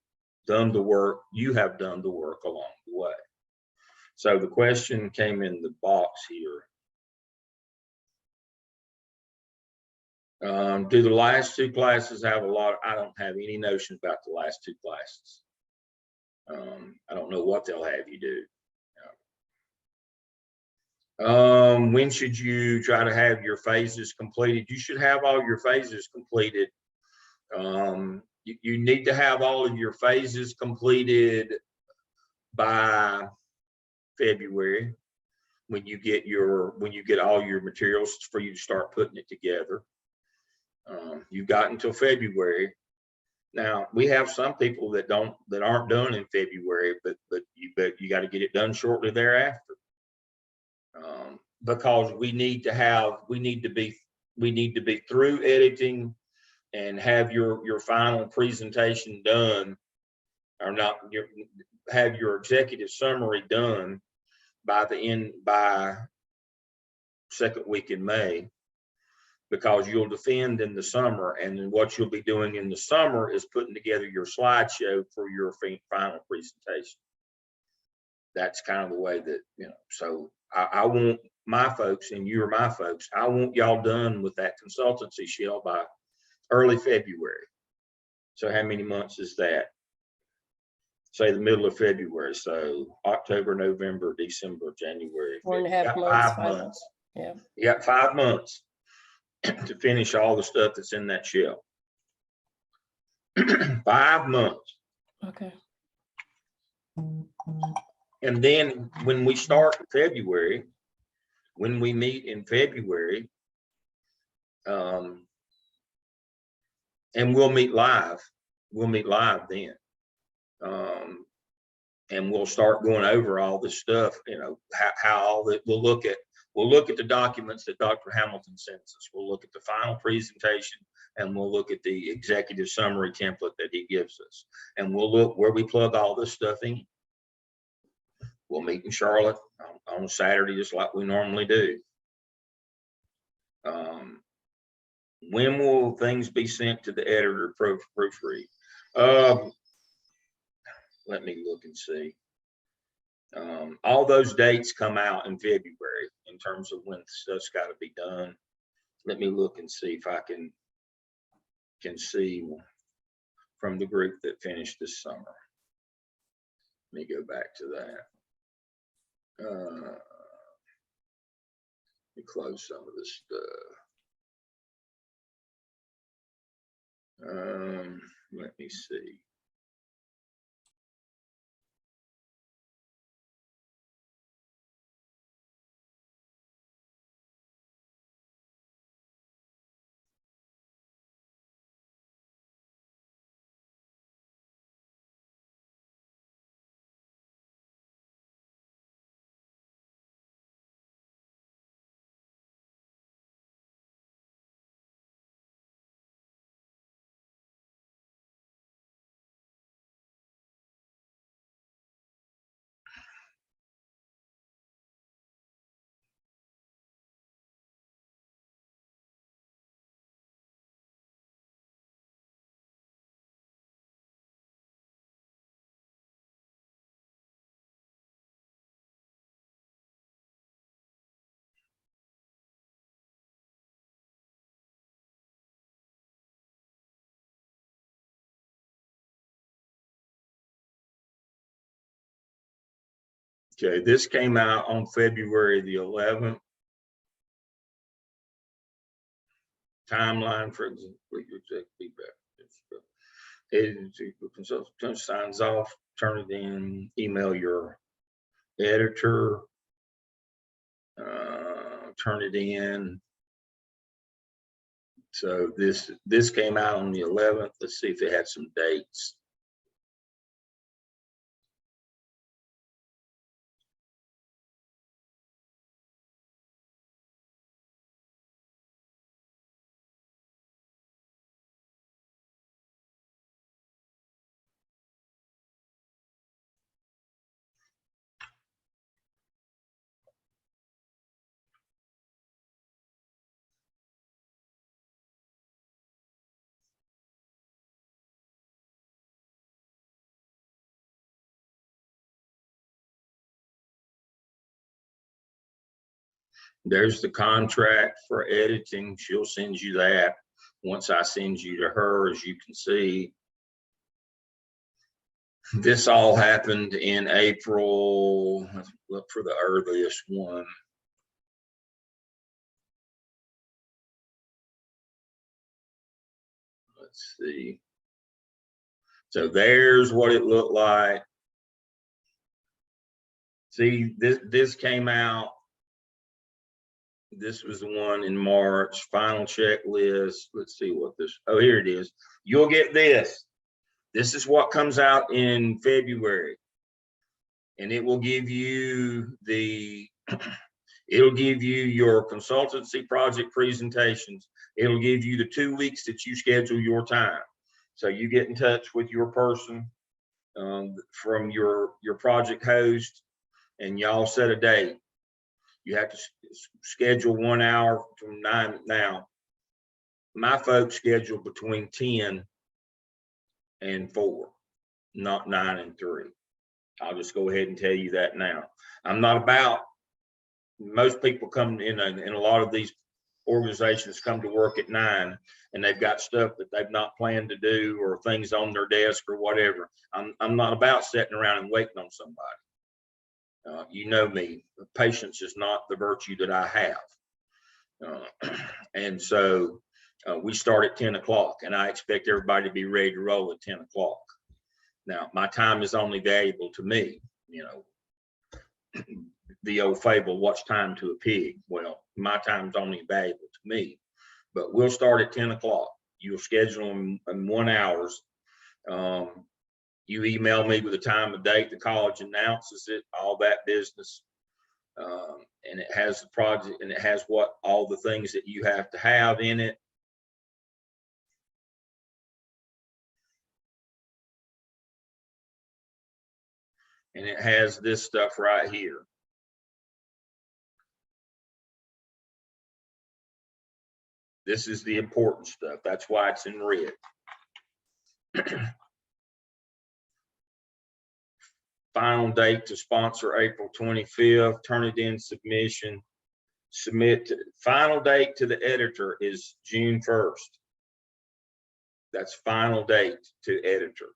done the work. You have done the work along the way. So the question came in the box here. Do the last two classes have a lot? I don't have any notion about the last two classes. I don't know what they'll have you do. When should you try to have your phases completed? You should have all your phases completed. You need to have all of your phases completed by February, when you get all your materials for you to start putting it together. You've got until February. Now we have some people that aren't done in February, but you got to get it done shortly thereafter, because we need to be through editing and have your final presentation done, or not, have your executive summary done by second week in May, because you'll defend in the summer, and then what you'll be doing in the summer is putting together your slideshow for your final presentation. That's kind of the way that, so I want my folks, and you're my folks, I want y'all done with that consultancy shell by early February. So how many months is that? Say the middle of February. So October, November, December, January. 4.5 months. 5 months. Yeah. You got 5 months to finish all the stuff that's in that shell. 5 months. Okay. And then when we start in February, when we meet in February, and we'll meet live then. And we'll start going over all this stuff, how all that, we'll look at the documents that Dr. Hamilton sends us. We'll look at the final presentation, and we'll look at the executive summary template that he gives us. And we'll look where we plug all this stuff in. We'll meet in Charlotte on Saturday, just like we normally do. When will things be sent to the editor proofread? Let me look and see. All those dates come out in February in terms of when stuff's got to be done. Let me look and see if I can see from the group that finished this summer. Let me go back to that. Let me close some of this stuff. Let me see. Okay, this came out on February the 11th. Timeline for executive feedback. Agency consultant signs off, turn it in, email your editor, turn it in. So this came out on the 11th. Let's see if they had some dates. There's the contract for editing. She'll send you that once I send you to her. As you can see, this all happened in April. Let's look for the earliest one. Let's see. So there's what it looked like. See, this came out. This was the one in March. Final checklist. Let's see what this. Oh, here it is. You'll get this. This is what comes out in February, and it will give you the. It'll give you your consultancy project presentations. It'll give you the 2 weeks that you schedule your time. So you get in touch with your person from your project host, and y'all set a date. You have to schedule 1 hour from 9. Now, my folks schedule between 10 and 4, not 9 and 3. I'll just go ahead and tell you that now. I'm not about, most people come in a lot of these organizations come to work at 9 and they've got stuff that they've not planned to do or things on their desk or whatever. I'm not about sitting around and waiting on somebody. You know me, patience is not the virtue that I have. And so we start at 10 o'clock and I expect everybody to be ready to roll at 10 o'clock. Now, my time is only valuable to me, you know, the old fable, what's time to a pig? Well, my time's only valuable to me, but we'll start at 10 o'clock. You'll schedule them in 1 hour. You email me with the time and date, the college announces it, all that business. And it has the project and it has what all the things that you have to have in it. And it has this stuff right here. This is the important stuff. That's why it's in red. Final date to sponsor April 25th. Turn it in submission. Submit. Final date to the editor is June 1st. That's final date to editor.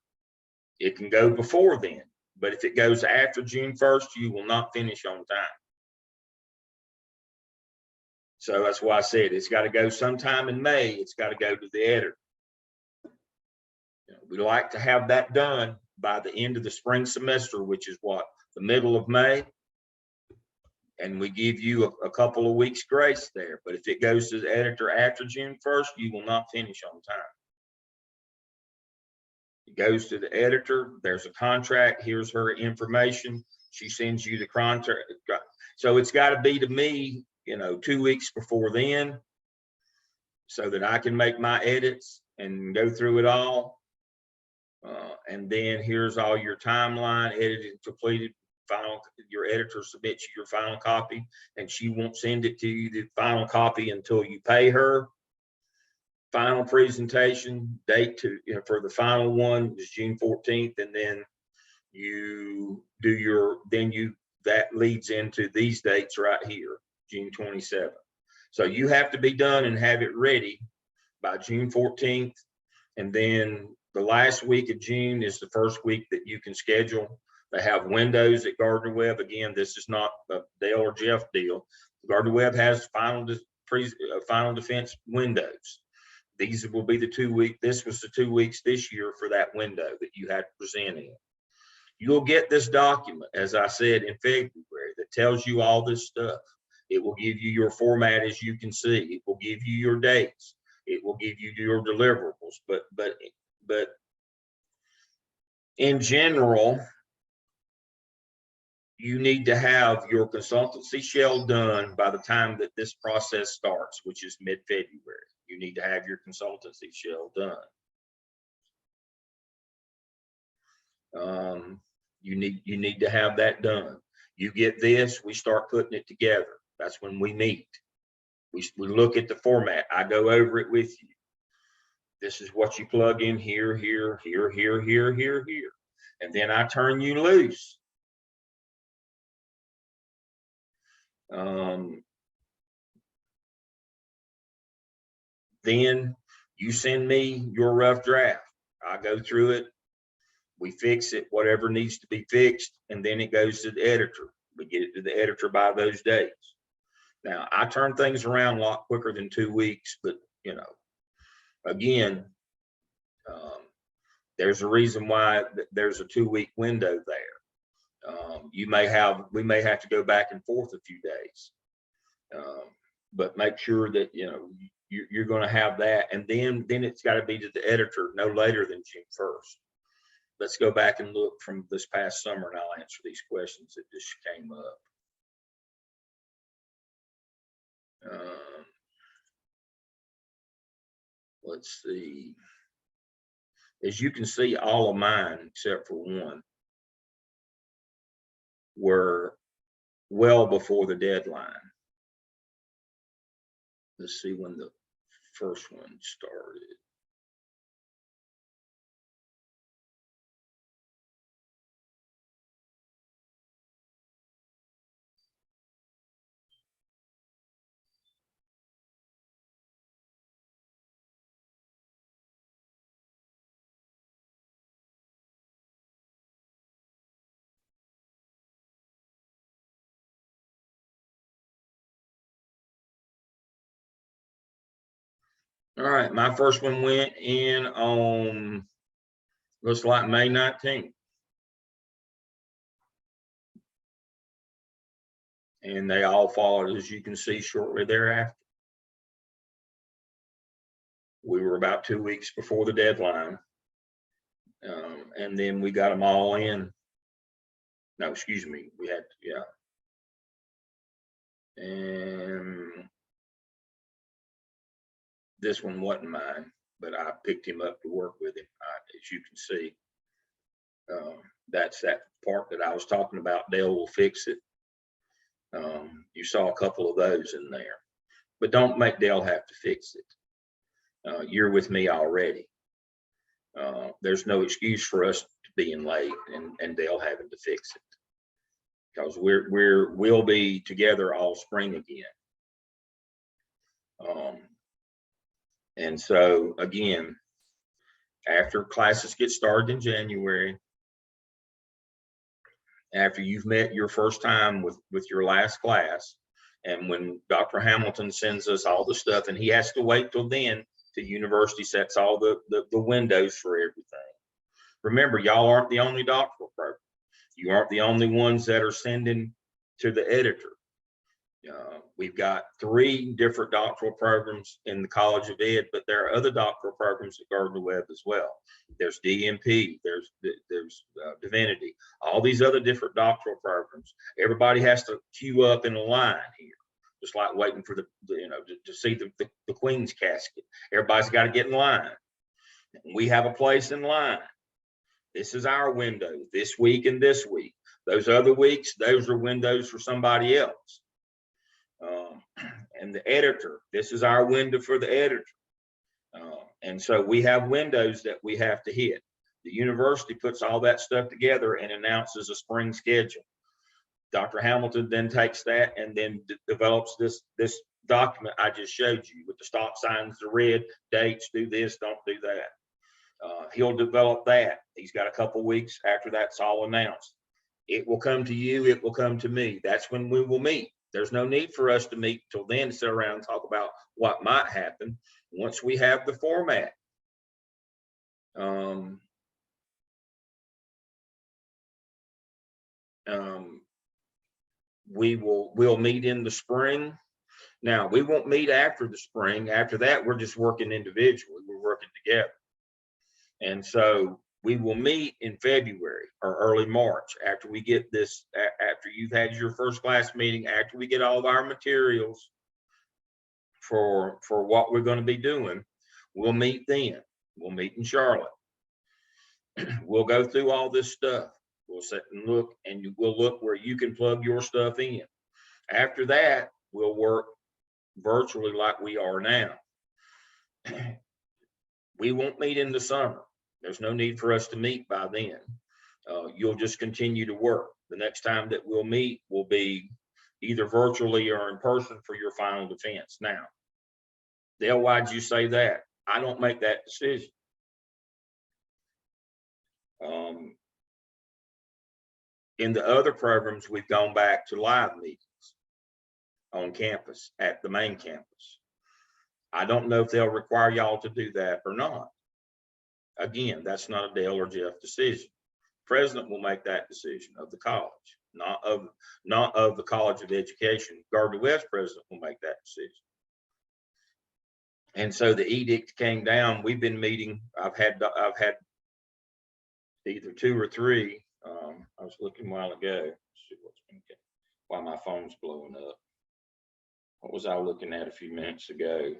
It can go before then, but if it goes after June 1st, you will not finish on time. So that's why I said it's got to go sometime in May. It's got to go to the editor. You know, we like to have that done by the end of the spring semester, which is what, the middle of May. And we give you a couple of weeks grace there. But if it goes to the editor after June 1st, you will not finish on time. It goes to the editor. There's a contract. Here's her information. She sends you the contract. So it's got to be to me, you know, 2 weeks before then, so that I can make my edits and go through it all. And then here's all your timeline, edited, completed, final. Your editor submits you your final copy, and she won't send it to you, the final copy, until you pay her. Final presentation date to, you know, for the final one is June 14th, and then you do your, that leads into these dates right here, June 27th. So you have to be done and have it ready by June 14th, and then the last week of June is the first week that you can schedule They have windows at Gardner Webb. Again, this is not a Dale or Jeff deal. Gardner Webb has final defense windows. These will be the 2 week. This was the 2 weeks this year for that window that you had to present in. You'll get this document, as I said, in February that tells you all this stuff. It will give you your format, as you can see. It will give you your dates. It will give you your deliverables. But in general, you need to have your consultancy shell done by the time that this process starts, which is mid-February. You need to have your consultancy shell done. You need to have that done. You get this, we start putting it together. That's when we meet. We look at the format. I go over it with you. This is what you plug in here, here, here, here, here, here, here. And then I turn you loose. Then you send me your rough draft. I go through it. We fix it, whatever needs to be fixed, and then it goes to the editor. We get it to the editor by those days. Now, I turn things around a lot quicker than 2 weeks, but you know, again, there's a reason why there's a 2 week window there. We may have to go back and forth a few days, but make sure that you know you're going to have that, and then it's got to be to the editor no later than June 1st. Let's go back and look from this past summer, and I'll answer these questions that just came up. Let's see. As you can see, all of mine, except for one, were well before the deadline. Let's see when the first one started. All right, my first one went in on, looks like May 19th. And they all followed, as you can see, shortly thereafter. We were about 2 weeks before the deadline. And then we got them all in. No, excuse me, we had, yeah. And this one wasn't mine, but I picked him up to work with him. As you can see, that's that part that I was talking about. Dale will fix it. You saw a couple of those in there, but don't make Dale have to fix it. You're with me already. There's no excuse for us being late and Dale having to fix it, because we'll be together all spring again. And so again, after classes get started in January, after you've met your first time with your last class, and when Dr. Hamilton sends us all the stuff, and he has to wait till then, the university sets all the windows for everything. Remember, y'all aren't the only doctoral program. You aren't the only ones that are sending to the editor. We've got 3 different doctoral programs in the College of Ed, but there are other doctoral programs at Gardner Webb as well. There's DMP, there's Divinity, all these other different doctoral programs. Everybody has to queue up in a line here, just like waiting for to see the Queen's casket. Everybody's got to get in line. We have a place in line. This is our window this week and this week. Those other weeks, those are windows for somebody else. And the editor, this is our window for the editor. And so we have windows that we have to hit. The university puts all that stuff together and announces a spring schedule. Dr. Hamilton then takes that and then develops this document I just showed you with the stop signs, the red dates, do this, don't do that. He'll develop that. He's got a couple weeks after that's all announced. It will come to you, it will come to me. That's when we will meet. There's no need for us to meet till then to sit around and talk about what might happen once we have the format. We'll meet in the spring. Now, we won't meet after the spring. After that, we're just working individually. We're working together. And so we will meet in February or early March after we get this, after you've had your first class meeting, after we get all of our materials for what we're going to be doing. We'll meet then. We'll meet in Charlotte. We'll go through all this stuff. We'll sit and look, and we'll look where you can plug your stuff in. After that, we'll work virtually like we are now. We won't meet in the summer. There's no need for us to meet by then. You'll just continue to work. The next time that we'll meet will be either virtually or in person for your final defense. Now, Dale, why'd you say that? I don't make that decision. In the other programs, we've gone back to live meetings on campus at the main campus. I don't know if they'll require y'all to do that or not. Again, that's not a Dale or Jeff decision. President will make that decision of the college, not of the College of Education. Gardner West president will make that decision. And so the edict came down. We've been meeting. I've had either 2 or 3. I was looking a while ago. Let's see what's been, why my phone's blowing up. What was I looking at a few minutes ago?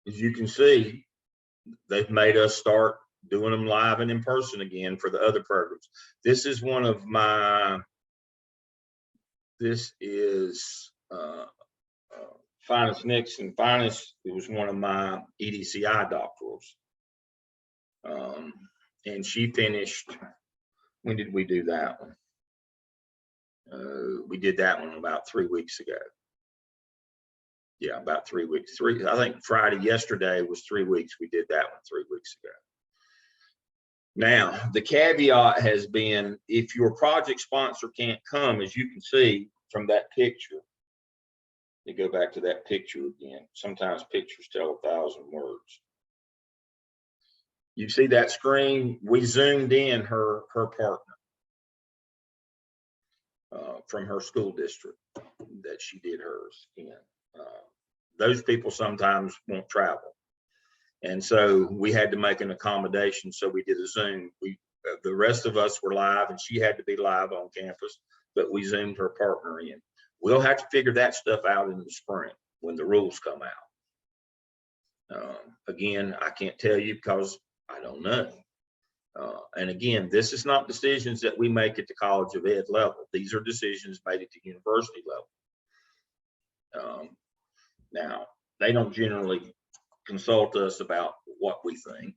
As you can see, they've made us start doing them live and in person again for the other programs. This is one of my, this is Finest Nixon. Finest, it was one of my EDCI doctorals. And she finished, when did we do that one? We did that one about 3 weeks ago. Yeah, about 3 weeks. I think Friday, yesterday was 3 weeks. We did that one 3 weeks ago. Now, the caveat has been, if your project sponsor can't come, as you can see from that picture, you go back to that picture again. Sometimes pictures tell 1,000 words. You see that screen? We zoomed in her partner from her school district that she did hers in. Those people sometimes won't travel. And so we had to make an accommodation. So we did a Zoom. The rest of us were live, and she had to be live on campus, but we Zoomed her partner in. We'll have to figure that stuff out in the spring when the rules come out. Again, I can't tell you because I don't know. And again, this is not decisions that we make at the College of Ed level. These are decisions made at the university level. Now, they don't generally consult us about what we think.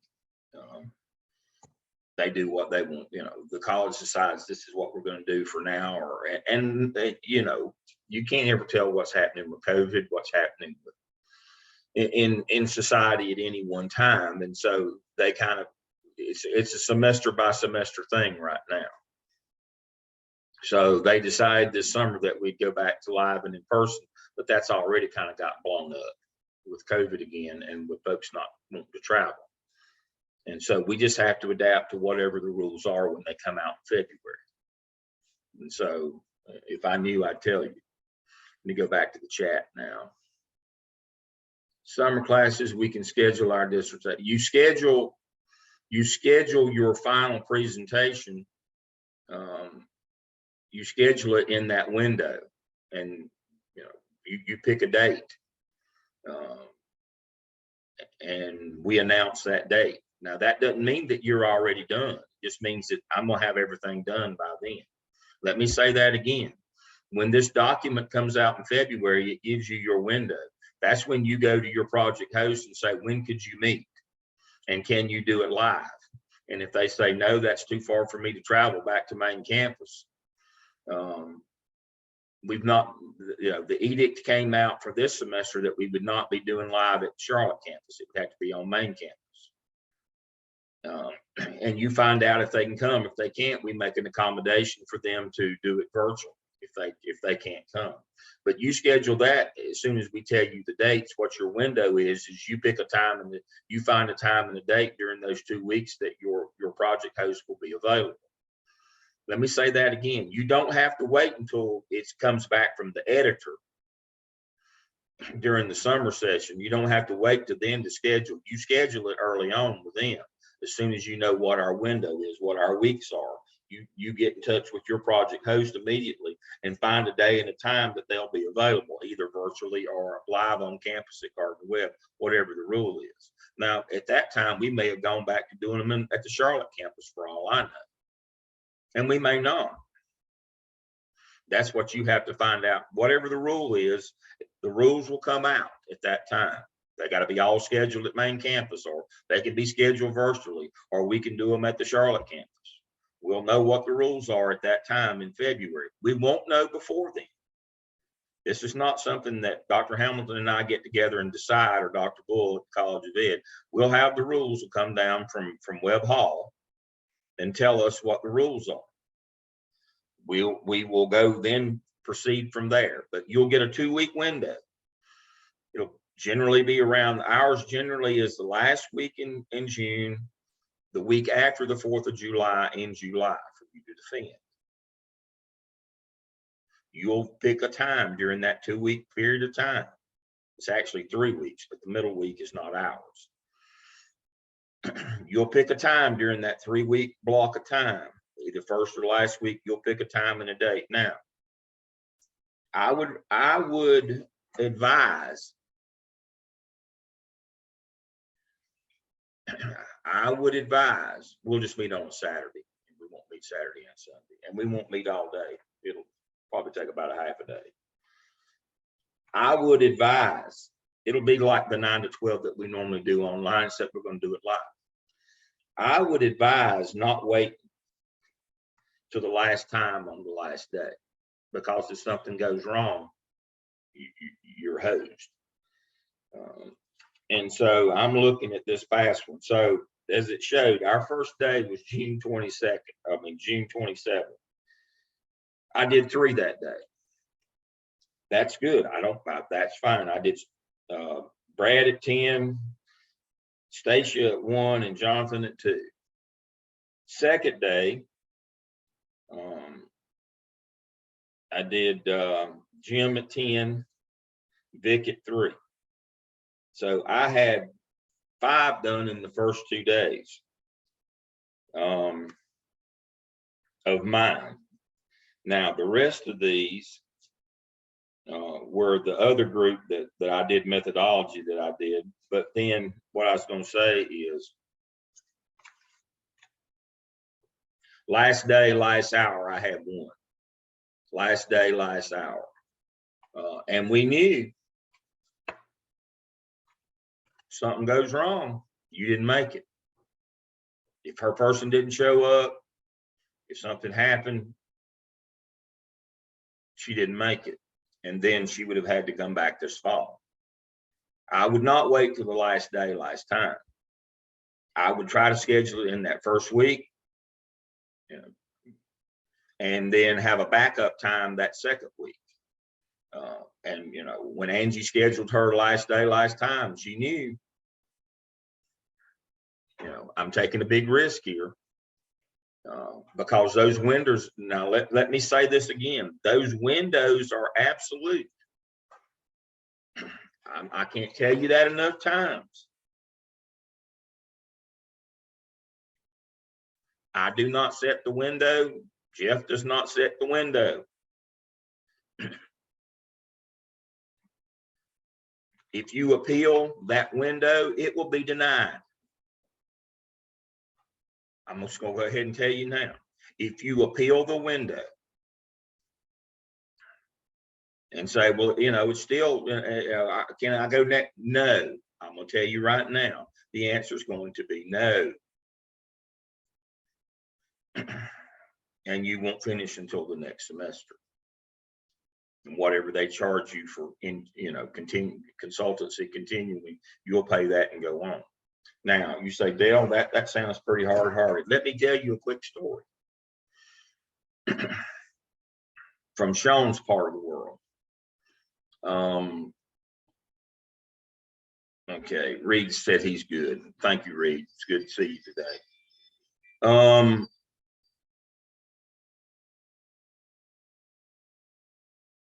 They do what they want. You know, the college decides this is what we're going to do for now, and they, you know, you can't ever tell what's happening with COVID, what's happening with, in society at any one time. And so they kind of, it's a semester by semester thing right now. So they decided this summer that we'd go back to live and in person, but that's already kind of got blown up with COVID again and with folks not wanting to travel. And so we just have to adapt to whatever the rules are when they come out in February. And so if I knew, I'd tell you. Let me go back to the chat now. Summer classes, we can schedule our districts. You schedule your final presentation. You schedule it in that window, and you know, you pick a date, and we announce that date. Now that doesn't mean that you're already done. It just means that I'm gonna have everything done by then. Let me say that again. When this document comes out in February, it gives you your window. That's when you go to your project host and say, when could you meet? And can you do it live? And if they say, no, that's too far for me to travel back to main campus, we've not, the edict came out for this semester that we would not be doing live at Charlotte campus. It would have to be on main campus. And you find out if they can come. If they can't, we make an accommodation for them to do it virtual if they can't come. But you schedule that as soon as we tell you the dates. What your window is you pick a time and you find a time and a date during those 2 weeks that your project host will be available. Let me say that again. You don't have to wait until it comes back from the editor during the summer session. You don't have to wait to then to schedule. You schedule it early on with them. As soon as you know what our window is, what our weeks are, you get in touch with your project host immediately and find a day and a time that they'll be available, either virtually or live on campus at Gardner Webb, whatever the rule is. Now, at that time, we may have gone back to doing them at the Charlotte campus for all I know. And we may not. That's what you have to find out. Whatever the rule is, the rules will come out at that time. They got to be all scheduled at main campus, or they can be scheduled virtually, or we can do them at the Charlotte campus. We'll know what the rules are at that time in February. We won't know before then. This is not something that Dr. Hamilton and I get together and decide, or Dr. Bull at the College of Ed. We'll have the rules will come down from Webb Hall and tell us what the rules are. We will go then proceed from there, but you'll get a 2-week window. It'll generally be around, ours generally is the last week in June, the week after the 4th of July in July for you to defend. You'll pick a time during that 2-week period of time. It's actually 3 weeks, but the middle week is not ours. You'll pick a time during that 3-week block of time, either first or last week. You'll pick a time and a date. Now, I would advise we'll just meet on a Saturday. We won't meet Saturday and Sunday, and we won't meet all day. It'll probably take about a half a day. I would advise it'll be like the 9 to 12 that we normally do online, except we're going to do it live. I would advise not wait to the last time on the last day, because if something goes wrong, you're hosed. And so I'm looking at this past one. So as it showed, our first day was June 27th. I did 3 that day. That's good. That's fine. I did Brad at 10, Stacia at 1, and Jonathan at 2. Second day, I did Jim at 10, Vic at 3. So I had 5 done in the first 2 days of mine. Now, the rest of these were the other group that I did methodology that I did. But then what I was going to say is last day, last hour, I had 1. Last day, last hour. And we knew something goes wrong, you didn't make it. If her person didn't show up, if something happened, she didn't make it. And then she would have had to come back this fall. I would not wait till the last day, last time. I would try to schedule it in that first week, and then have a backup time that second week. And when Angie scheduled her last day, last time, she knew, I'm taking a big risk here. Because those windows, now let me say this again, those windows are absolute. I can't tell you that enough times. I do not set the window. Jeff does not set the window. If you appeal that window, it will be denied. I'm just going to go ahead and tell you now. If you appeal the window and say, well, it's still, can I go next? No, I'm going to tell you right now, the answer is going to be no. And you won't finish until the next semester. And whatever they charge you for continue consultancy continually, you'll pay that and go on. Now you say, Dale, that sounds pretty hard-hearted. Let me tell you a quick story from Sean's part of the world. Okay, Reed said he's good. Thank you, Reed. It's good to see you today.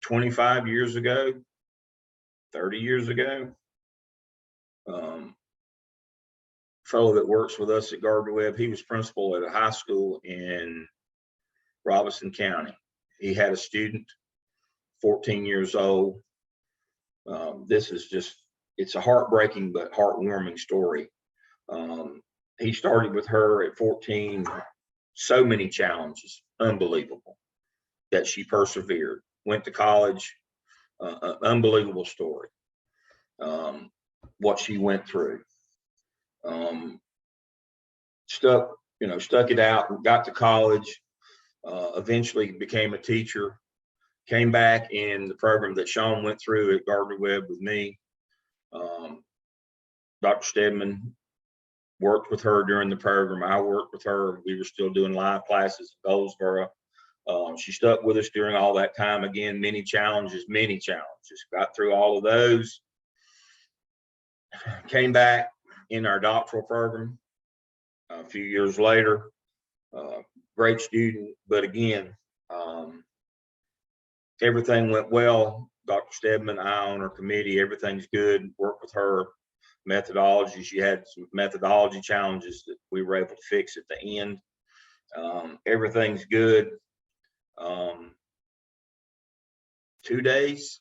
25 years ago, 30 years ago, fellow that works with us at Gardner Webb, he was principal at a high school in Robinson County. He had a student, 14 years old. This is just, it's a heartbreaking but heartwarming story. He started with her at 14, so many challenges, unbelievable, that she persevered, went to college, unbelievable story, what she went through. Stuck it out, got to college, eventually became a teacher, came back in the program that Sean went through at Gardner Webb with me. Dr. Stedman worked with her during the program. I worked with her. We were still doing live classes in Goldsboro. She stuck with us during all that time. Again, many challenges, got through all of those. Came back in our doctoral program a few years later. Great student, but again, everything went well. Dr. Stedman, I on her committee, everything's good. Worked with her methodology. She had some methodology challenges that we were able to fix at the end. Everything's good. 2 days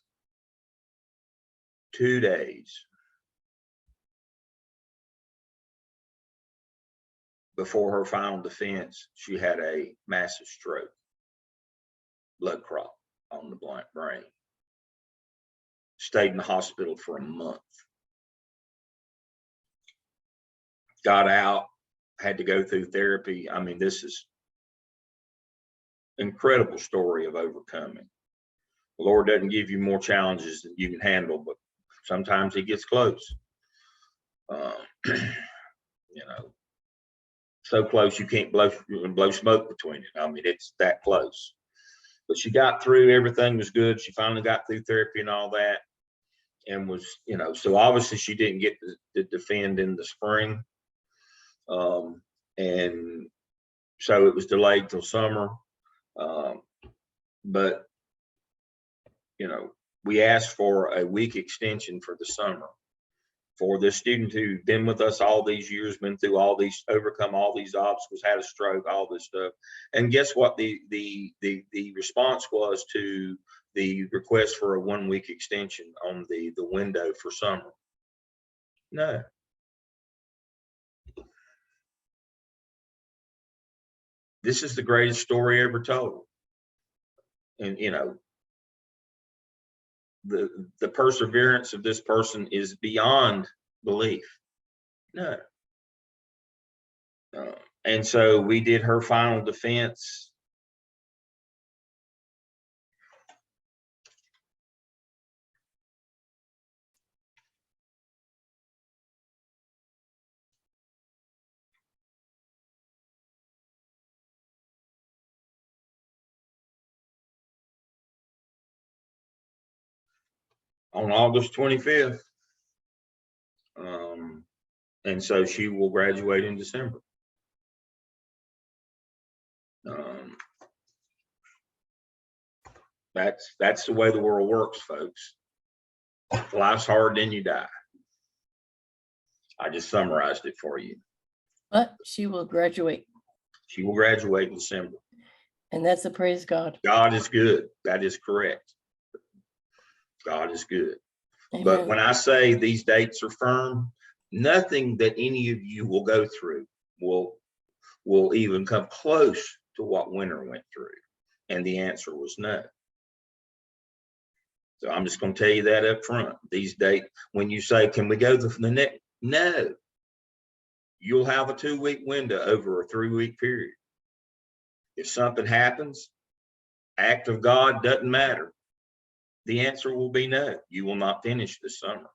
before her final defense, she had a massive stroke, blood clot on the brain. Stayed in the hospital for a month. Got out, had to go through therapy. I mean, this is incredible story of overcoming. The Lord doesn't give you more challenges than you can handle, but sometimes he gets close. So close you can't blow smoke between it. I mean, it's that close. But she got through, everything was good. She finally got through therapy and all that, and was, so obviously she didn't get to defend in the spring. And so it was delayed till summer. But we asked for a week extension for the summer for this student who'd been with us all these years, been through all these, overcome all these obstacles, had a stroke, all this stuff. And guess what the response was to the request for a 1 week extension on the window for summer? No. This is the greatest story ever told. And the perseverance of this person is beyond belief. No. And so we did her final defense. On August 25th. And so she will graduate in December. That's the way the world works, folks. If life's hard, then you die. I just summarized it for you. But she will graduate. She will graduate in December. And that's a praise God. God is good. That is correct. God is good. Amen. But when I say these dates are firm, nothing that any of you will go through will even come close to what Winter went through. And the answer was no. So I'm just going to tell you that up front. These dates, when you say, can we go to the next? No. You'll have a 2-week window over a 3-week period. If something happens, act of God doesn't matter. the answer will be no, you will not finish this summer.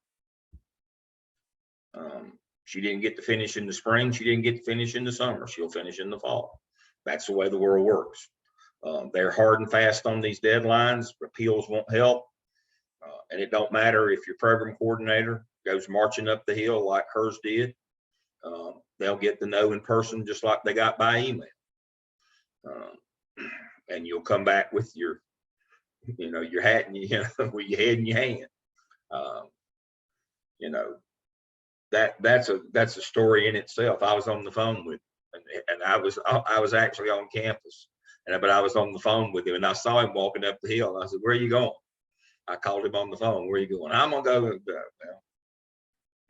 She didn't get to finish in the spring. She didn't get to finish in the summer. She'll finish in the fall. That's the way the world works. They're hard and fast on these deadlines. Appeals won't help. And it don't matter if your program coordinator goes marching up the hill like hers did. They'll get the no in person just like they got by email. And you'll come back with your, your hat and with your head in your hand. That's a story in itself. I was on the phone with him, and I was actually on campus, but I was on the phone with him, and I saw him walking up the hill. And I said, "Where are you going?" I called him on the phone. "Where are you going?" "I'm gonna go." Well,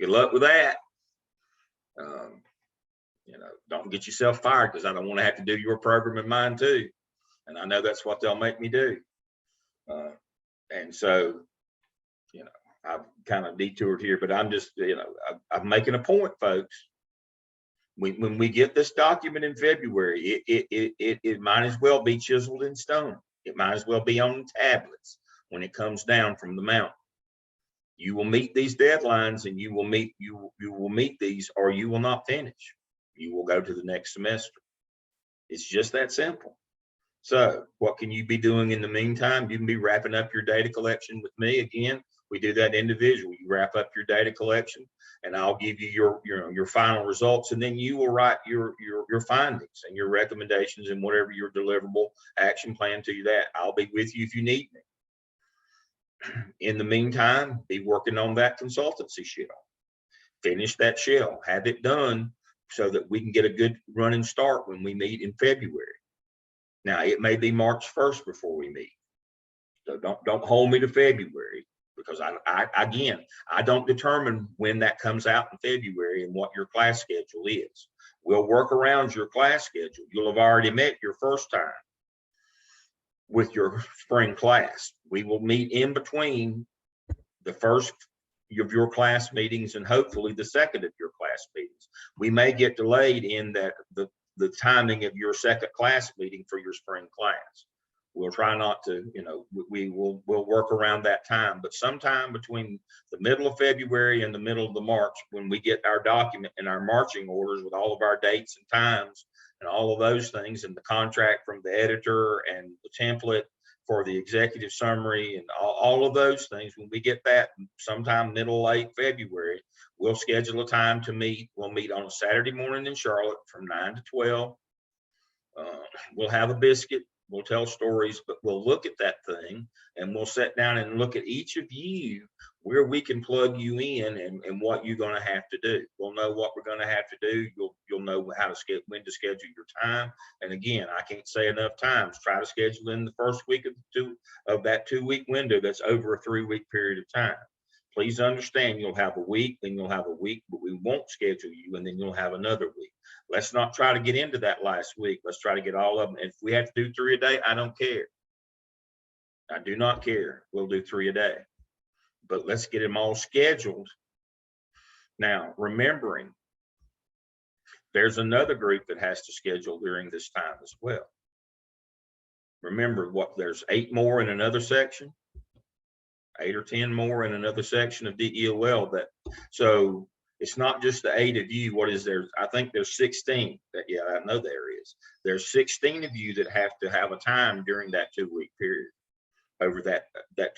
good luck with that. Don't get yourself fired, because I don't want to have to do your program and mine too. And I know that's what they'll make me do. And so, I've kind of detoured here, but I'm just, I'm making a point, folks. When we get this document in February, it might as well be chiseled in stone. It might as well be on tablets when it comes down from the mountain. You will meet these deadlines, and you will meet these, or you will not finish. You will go to the next semester. It's just that simple. So what can you be doing in the meantime? You can be wrapping up your data collection with me. Again, we do that individually. You wrap up your data collection, and I'll give you your final results, and then you will write your findings and your recommendations and whatever your deliverable action plan to that. I'll be with you if you need me. In the meantime, be working on that consultancy shell. Finish that shell. Have it done so that we can get a good running start when we meet in February. Now, it may be March 1st before we meet. So don't hold me to February, because I don't determine when that comes out in February and what your class schedule is. We'll work around your class schedule. You'll have already met your first time with your spring class. We will meet in between the first of your class meetings and hopefully the second of your class meetings. We may get delayed in that the timing of your second class meeting for your spring class. We'll try not to, we'll work around that time, but sometime between the middle of February and the middle of the March, when we get our document and our marching orders with all of our dates and times and all of those things, and the contract from the editor and the template for the executive summary and all of those things, when we get that sometime middle, late February, we'll schedule a time to meet. We'll meet on a Saturday morning in Charlotte from 9 to 12. We'll have a biscuit. We'll tell stories, but we'll look at that thing, and we'll sit down and look at each of you, where we can plug you in and what you're going to have to do. We'll know what we're going to have to do. You'll know when to schedule your time. And again, I can't say enough times, try to schedule in the first week of that 2-week window that's over a 3-week period of time. Please understand, you'll have a week, then you'll have a week, but we won't schedule you, and then you'll have another week. Let's not try to get into that last week. Let's try to get all of them. If we have to do 3 a day, I don't care. I do not care. We'll do 3 a day, but let's get them all scheduled. Now, remembering there's another group that has to schedule during this time as well. Remember there's 8 more in another section, 8 or 10 more in another section of DEOL. So it's not just the 8 of you. What is there? I think there's 16. I know there is. There's 16 of you that have to have a time during that 2-week period, over that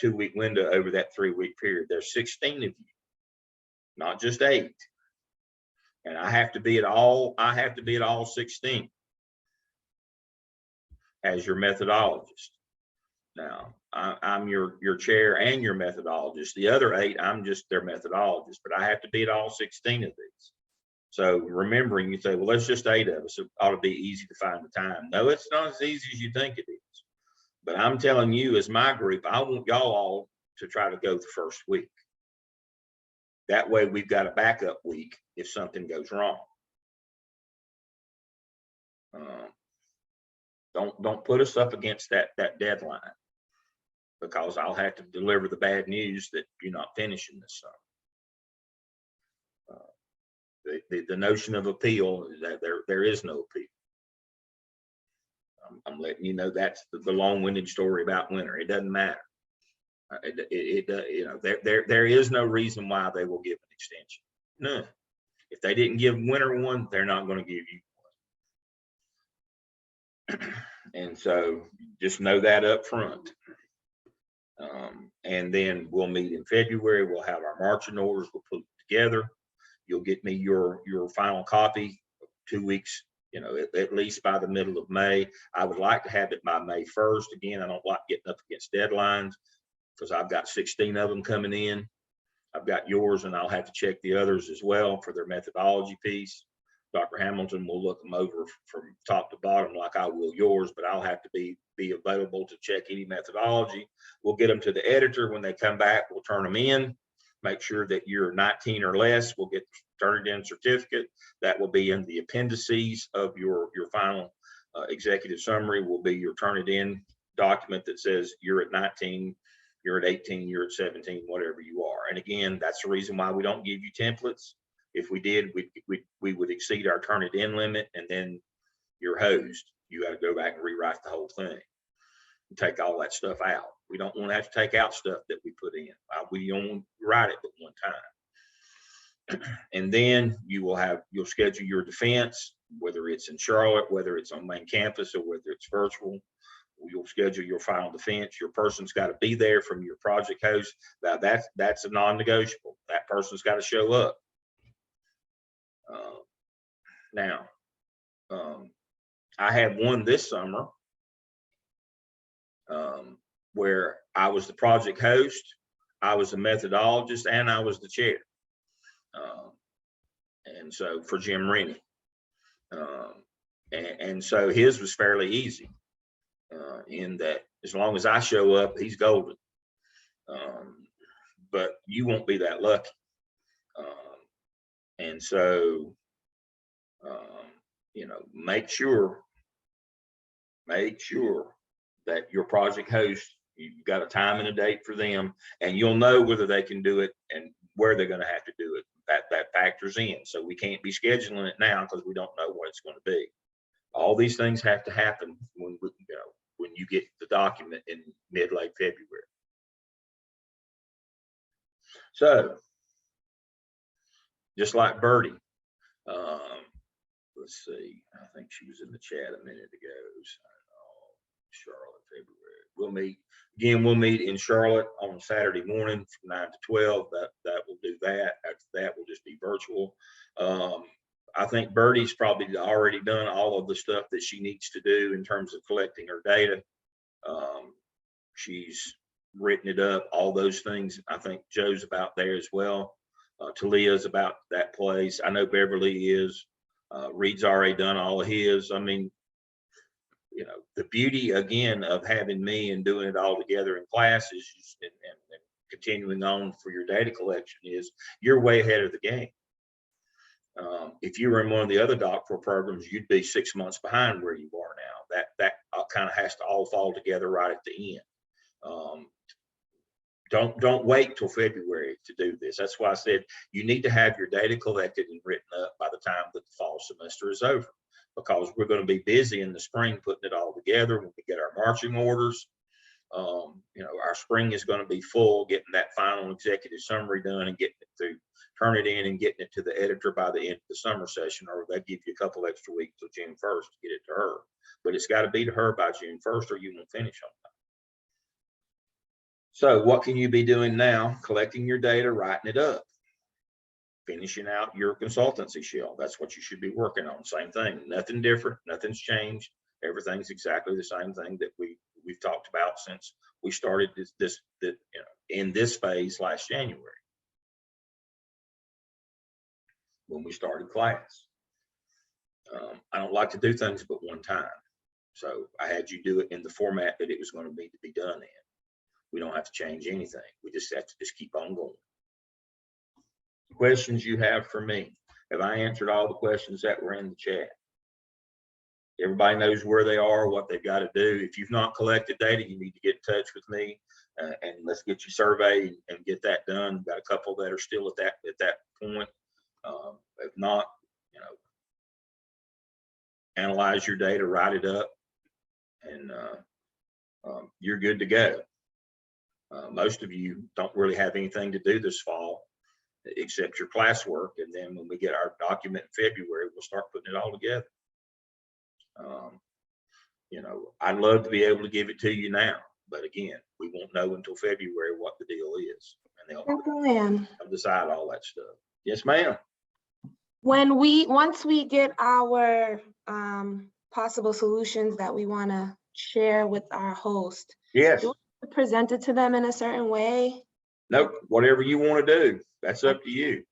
2-week window, over that 3-week period. There's 16 of you, not just 8. And I have to be at all 16 as your methodologist. Now, I'm your chair and your methodologist. The other 8, I'm just their methodologist, but I have to be at all 16 of these. So remembering, you say, well, there's just 8 of us. It ought to be easy to find the time. No, it's not as easy as you think it is. But I'm telling you, as my group, I want y'all all to try to go the first week. That way we've got a backup week if something goes wrong. Don't put us up against that deadline, because I'll have to deliver the bad news that you're not finishing this summer. The notion of appeal is that there is no appeal. I'm letting you know that's the long-winded story about winter. It doesn't matter. You know, there is no reason why they will give an extension. None. If they didn't give winter one, they're not going to give you one. And so just know that up front. And then we'll meet in February. We'll have our marching orders. We'll put it together. You'll get me your final copy 2 weeks, you know, at least by the middle of May. I would like to have it by May 1st. Again, I don't like getting up against deadlines because I've got 16 of them coming in. I've got yours, and I'll have to check the others as well for their methodology piece. Dr. Hamilton will look them over from top to bottom like I will yours, but I'll have to be available to check any methodology. We'll get them to the editor. When they come back, we'll turn them in, make sure that you're 19 or less. We'll get turned in certificate. That will be in the appendices of your final executive summary. Will be your turn it in document that says you're at 19, you're at 18, you're at 17, whatever you are. And again, that's the reason why we don't give you templates. If we did, we would exceed our turn it in limit, and then you're hosed. You got to go back and rewrite the whole thing and take all that stuff out. We don't want to have to take out stuff that we put in. We only write it but one time. And then you'll schedule your defense, whether it's in Charlotte, whether it's on main campus, or whether it's virtual. You'll schedule your final defense. Your person's got to be there from your project host. Now that's a non-negotiable. That person's got to show up. Now, I had one this summer where I was the project host, I was the methodologist, and I was the chair. And so for Jim Rennie. And so his was fairly easy in that as long as I show up, he's golden. But you won't be that lucky. And so, you know, make sure that your project host, you've got a time and a date for them, and you'll know whether they can do it and where they're going to have to do it. That factors in. So we can't be scheduling it now because we don't know what it's going to be. All these things have to happen when you get the document in mid-late February. So just like Birdie, let's see, I think she was in the chat a minute ago. Charlotte, February. We'll meet in Charlotte on Saturday morning from 9 to 12. That will do that. After that, will just be virtual. I think Birdie's probably already done all of the stuff that she needs to do in terms of collecting her data. She's written it up, all those things. I think Joe's about there as well. Talia's about that place. I know Beverly is. Reed's already done all of his. I mean, you know, the beauty again of having me and doing it all together in classes and continuing on for your data collection is you're way ahead of the game. If you were in one of the other doctoral programs, you'd be 6 months behind where you are now. That kind of has to all fall together right at the end. Don't wait till February to do this. That's why I said you need to have your data collected and written up by the time that the fall semester is over, because we're going to be busy in the spring putting it all together when we get our marching orders. You know, our spring is going to be full getting that final executive summary done and getting it through, turn it in and getting it to the editor by the end of the summer session, or they give you a couple extra weeks till June 1st to get it to her. But it's got to be to her by June 1st or you won't finish on time. So what can you be doing now? Collecting your data, writing it up, finishing out your consultancy shell. That's what you should be working on. Same thing, nothing different, nothing's changed. Everything's exactly the same thing that we've talked about since we started this in this phase last January when we started class. I don't like to do things but one time. So I had you do it in the format that it was going to need to be done in. We don't have to change anything. We just have to keep on going. Questions you have for me? Have I answered all the questions that were in the chat? Everybody knows where they are, what they've got to do. If you've not collected data, you need to get in touch with me and let's get your survey and get that done. We've got a couple that are still at that point. If not, you know, analyze your data, write it up, and you're good to go. Most of you don't really have anything to do this fall except your classwork. And then when we get our document in February, we'll start putting it all together. I'd love to be able to give it to you now, but again, we won't know until February what the deal is. And they'll decide all that stuff. Yes, ma'am. Once we get our possible solutions that we want to share with our host, Yes. do we present it to them in a certain way? Nope. Whatever you want to do, that's up to you.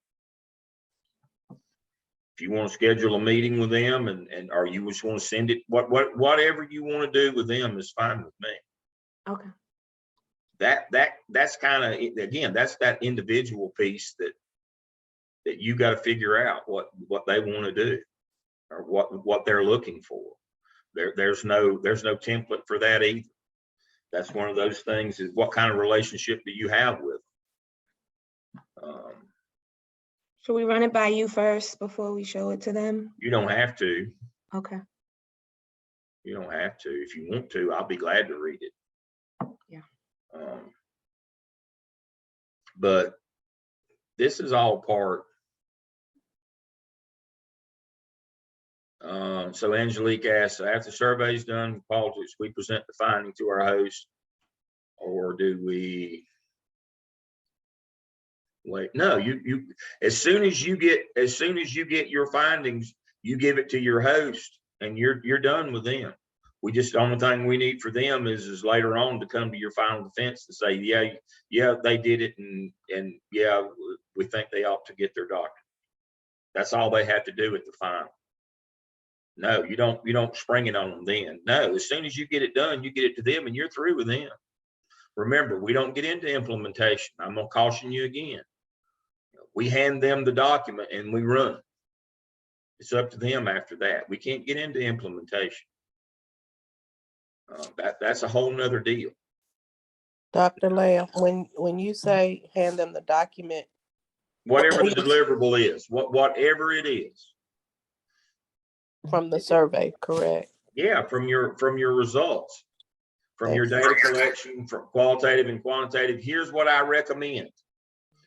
If you want to schedule a meeting with them and or you just want to send it, whatever you want to do with them is fine with me. Okay. That's kind of, again, that's that individual piece that you got to figure out what they want to do or what they're looking for. There's no template for that either. That's one of those things, is what kind of relationship do you have with them? Should we run it by you first before we show it to them? You don't have to. Okay. You don't have to. If you want to, I'll be glad to read it. Yeah. But this is all part. So Angelique asks, after the survey is done, politics, we present the finding to our host, or do we wait? No, you as soon as you get your findings, you give it to your host and you're done with them. The only thing we need for them is later on to come to your final defense to say, yeah, they did it, and yeah, we think they ought to get their doctorate. That's all they have to do at the final. No, you don't spring it on them then. No, as soon as you get it done, you get it to them and you're through with them. Remember, we don't get into implementation. I'm gonna caution you again. We hand them the document and we run. It's up to them after that. We can't get into implementation. That's a whole nother deal. Dr. Lamb, when you say hand them the document, Whatever the deliverable is, whatever it is. from the survey, correct? Yeah, from your results, from your data collection, from qualitative and quantitative. Here's what I recommend.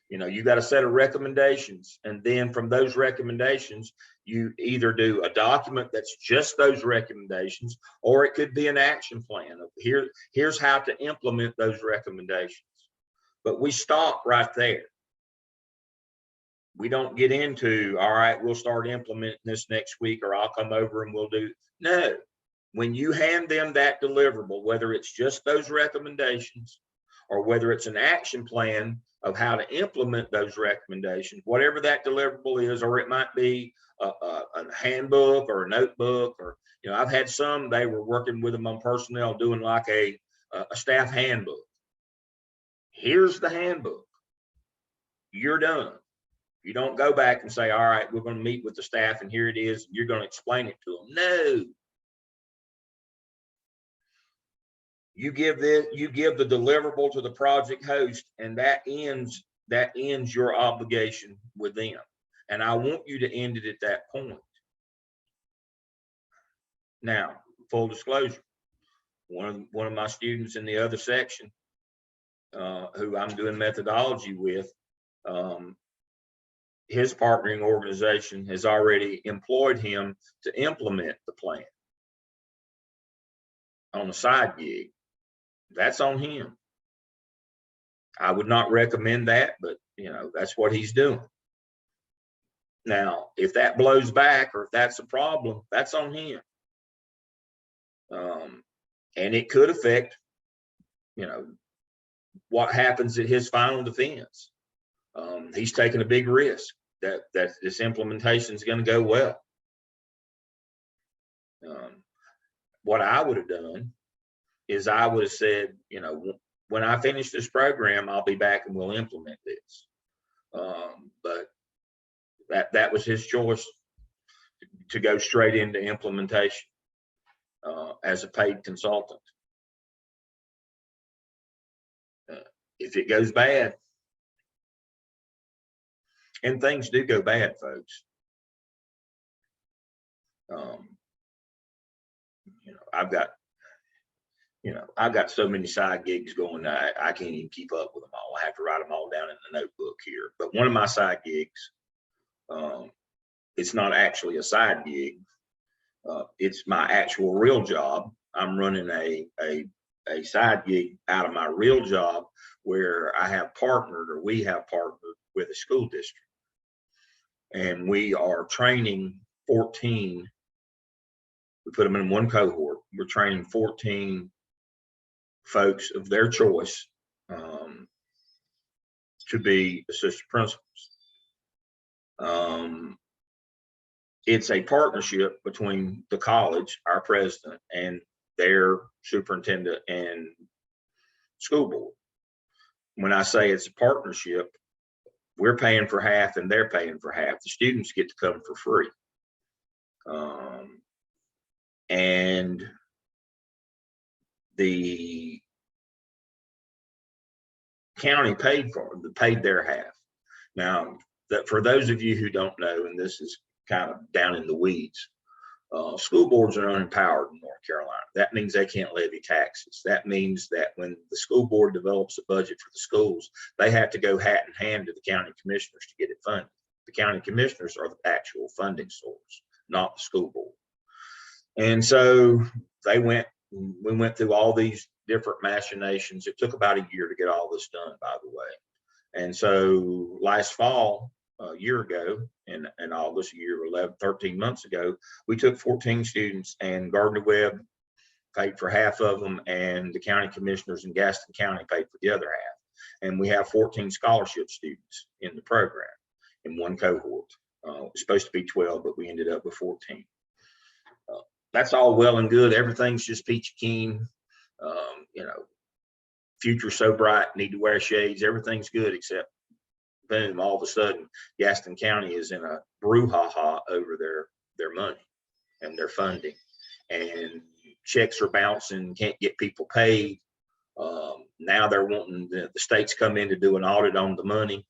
You got a set of recommendations, and then from those recommendations, you either do a document that's just those recommendations, or it could be an action plan. Here's how to implement those recommendations. But we stop right there. We don't get into, all right, we'll start implementing this next week, or I'll come over and we'll do. No, when you hand them that deliverable, whether it's just those recommendations or whether it's an action plan of how to implement those recommendations, whatever that deliverable is, or it might be a handbook or a notebook, or, I've had some, they were working with them on personnel doing like a staff handbook. Here's the handbook. You're done. You don't go back and say, all right, we're going to meet with the staff and here it is. You're going to explain it to them. No. You give the deliverable to the project host, and that ends your obligation with them. And I want you to end it at that point. Now, full disclosure, one of my students in the other section, who I'm doing methodology with, his partnering organization has already employed him to implement the plan on a side gig. That's on him. I would not recommend that, but that's what he's doing. Now, if that blows back or if that's a problem, that's on him. And it could affect, what happens at his final defense. He's taking a big risk that this implementation is going to go well. What I would have done is I would have said, when I finish this program, I'll be back and we'll implement this. But that was his choice to go straight into implementation as a paid consultant. If it goes bad, and things do go bad, folks. I've got you know, I got so many side gigs going, I can't even keep up with them all. I have to write them all down in the notebook here. But one of my side gigs, it's not actually a side gig. It's my actual real job. I'm running a side gig out of my real job where I have partnered, or we have partnered with a school district. And we are training 14. We put them in one cohort. We're training 14 folks of their choice to be assistant principals. It's a partnership between the college, our president, and their superintendent and school board. When I say it's a partnership, we're paying for half and they're paying for half. The students get to come for free. And the county paid their half. Now, that for those of you who don't know, and this is kind of down in the weeds, school boards are unempowered in North Carolina. That means they can't levy taxes. That means that when the school board develops a budget for the schools, they have to go hat in hand to the county commissioners to get it funded. The county commissioners are the actual funding source, not the school board. And so we went through all these different machinations. It took about a year to get all this done, by the way. And so last fall, a year ago, in August, 13 months ago, we took 14 students, and Gardner-Webb paid for half of them, and the county commissioners in Gaston County paid for the other half. And we have 14 scholarship students in the program in one cohort. It was supposed to be 12, but we ended up with 14. That's all well and good. Everything's just peachy keen. You know, future so bright, need to wear shades. Everything's good, except boom, all of a sudden, Gaston County is in a brouhaha over their money and their funding, and checks are bouncing, can't get people paid. Now they're wanting the states come in to do an audit on the money.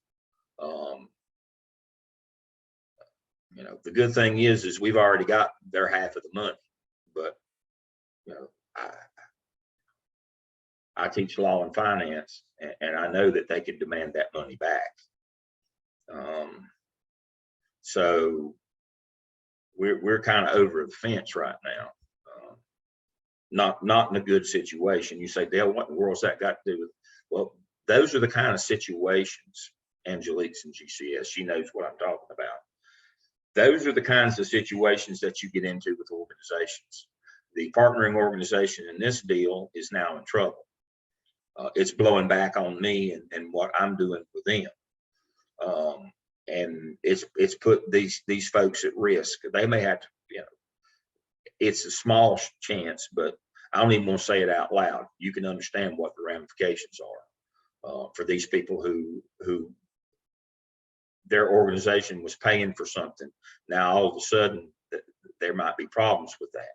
You know, the good thing is we've already got their half of the money, but you know, I teach law and finance, and I know that they could demand that money back. So we're kind of over the fence right now. Not in a good situation. You say, Dale, what in the world's that got to do with? Well, those are the kind of situations. Angelique's in GCS. She knows what I'm talking about. Those are the kinds of situations that you get into with organizations. The partnering organization in this deal is now in trouble. It's blowing back on me and what I'm doing with them. And it's put these folks at risk. They may have to, you know, it's a small chance, but I don't even want to say it out loud. You can understand what the ramifications are for these people who their organization was paying for something. Now all of a sudden there might be problems with that.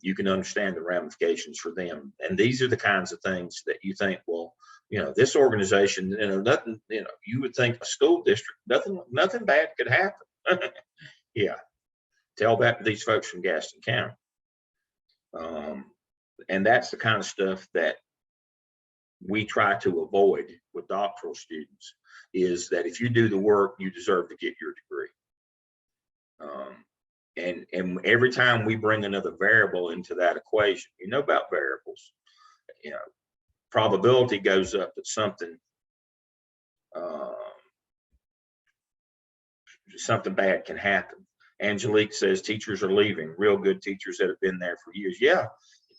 You can understand the ramifications for them. And these are the kinds of things that you think, well, you know, this organization, you know, nothing, you know, you would think a school district, nothing bad could happen. Yeah. Tell that to these folks from Gaston County. And that's the kind of stuff that we try to avoid with doctoral students, is that if you do the work, you deserve to get your degree. And every time we bring another variable into that equation, you know about variables, you know, probability goes up that something bad can happen. Angelique says teachers are leaving, real good teachers that have been there for years. Yeah,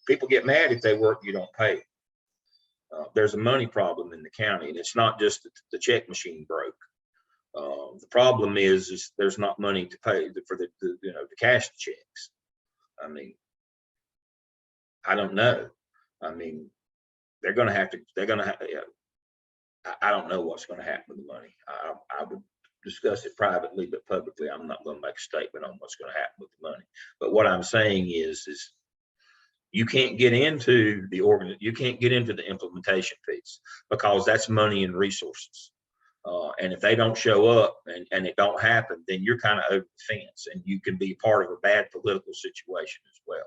people get mad if they work, you don't pay. There's a money problem in the county, and it's not just the check machine broke. The problem is there's not money to pay for the you know, the cash checks. I mean, I don't know. I mean, they're going to have, you know, I don't know what's going to happen with the money. I would discuss it privately, but publicly, I'm not going to make a statement on what's going to happen with the money. But what I'm saying is you can't get into you can't get into the implementation piece, because that's money and resources. And if they don't show up and it don't happen, then you're kind of over the fence, and you can be part of a bad political situation as well.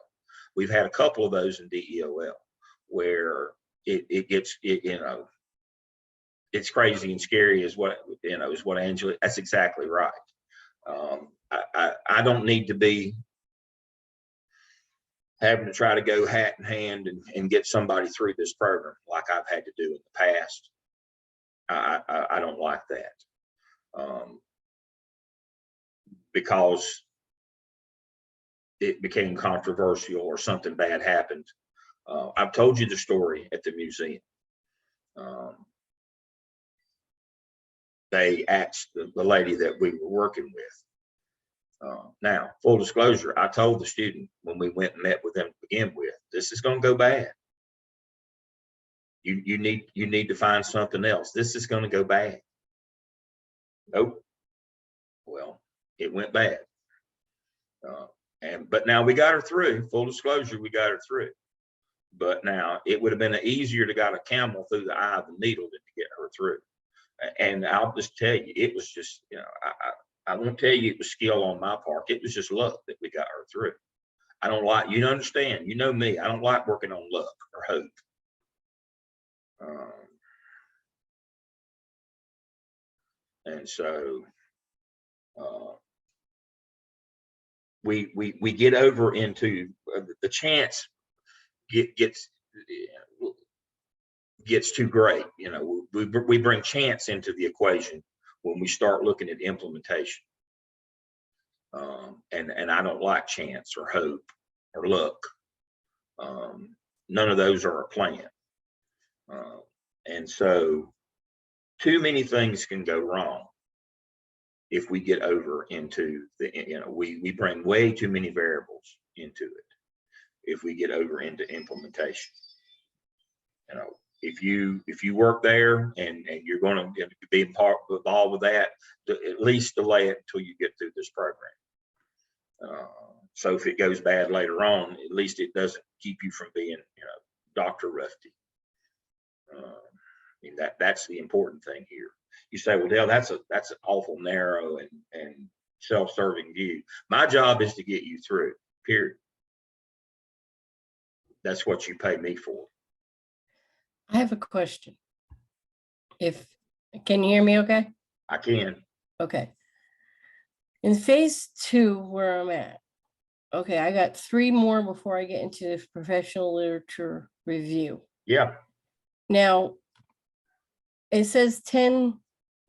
We've had a couple of those in DEOL where it gets, you know, it's crazy and scary is what, you know, is what Angela, that's exactly right. I don't need to be having to try to go hat in hand and get somebody through this program like I've had to do in the past. I don't like that, because it became controversial or something bad happened. I've told you the story at the museum. They asked the lady that we were working with. Now, full disclosure, I told the student when we went and met with them to begin with, this is going to go bad. You need to find something else. This is going to go bad. Nope. Well, it went bad. But now we got her through. Full disclosure, we got her through. But now it would have been easier to got a camel through the eye of the needle than to get her through. And I'll just tell you, it was just, you know, I won't tell you it was skill on my part. It was just luck that we got her through. I don't like, you understand, you know me, I don't like working on luck or hope. And so we get over into the chance gets too great. You know, we bring chance into the equation when we start looking at implementation. And I don't like chance or hope or luck. None of those are a plan. And so too many things can go wrong if we get over into the, you know, we bring way too many variables into it if we get over into implementation. You know, if you work there and you're going to be involved with that, at least delay it until you get through this program. So if it goes bad later on, at least it doesn't keep you from being, you know, Dr. Rusty. I mean, that's the important thing here. You say, well, Dale, that's an awful narrow and self-serving view. My job is to get you through, period. That's what you pay me for. I have a question. Can you hear me okay? I can. Okay. In phase 2, where I'm at, okay, I got 3 more before I get into this professional literature review. Yeah. Now, it says 10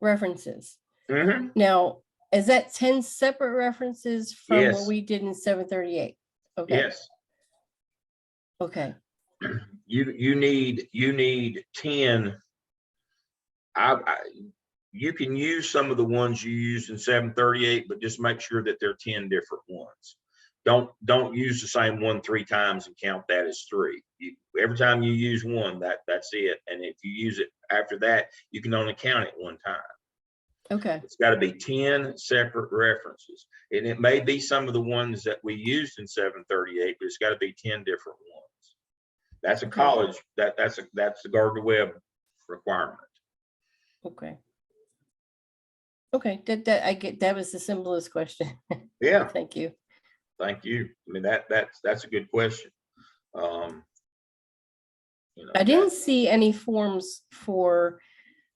references. Mm-hmm. Now, is that 10 separate references from Yes. what we did in 738? Okay. Yes. Okay. You need 10. You can use some of the ones you used in 738, but just make sure that they're 10 different ones. Don't use the same one 3 times and count that as 3. Every time you use one, that's it. And if you use it after that, you can only count it 1 time. Okay. It's got to be 10 separate references. And it may be some of the ones that we used in 738, but it's got to be 10 different ones. That's a college, that's the Gardner-Webb requirement. Okay. Okay, that I get. That was the simplest question. Yeah. Thank you. Thank you. I mean, that's a good question. You know, I didn't see any forms for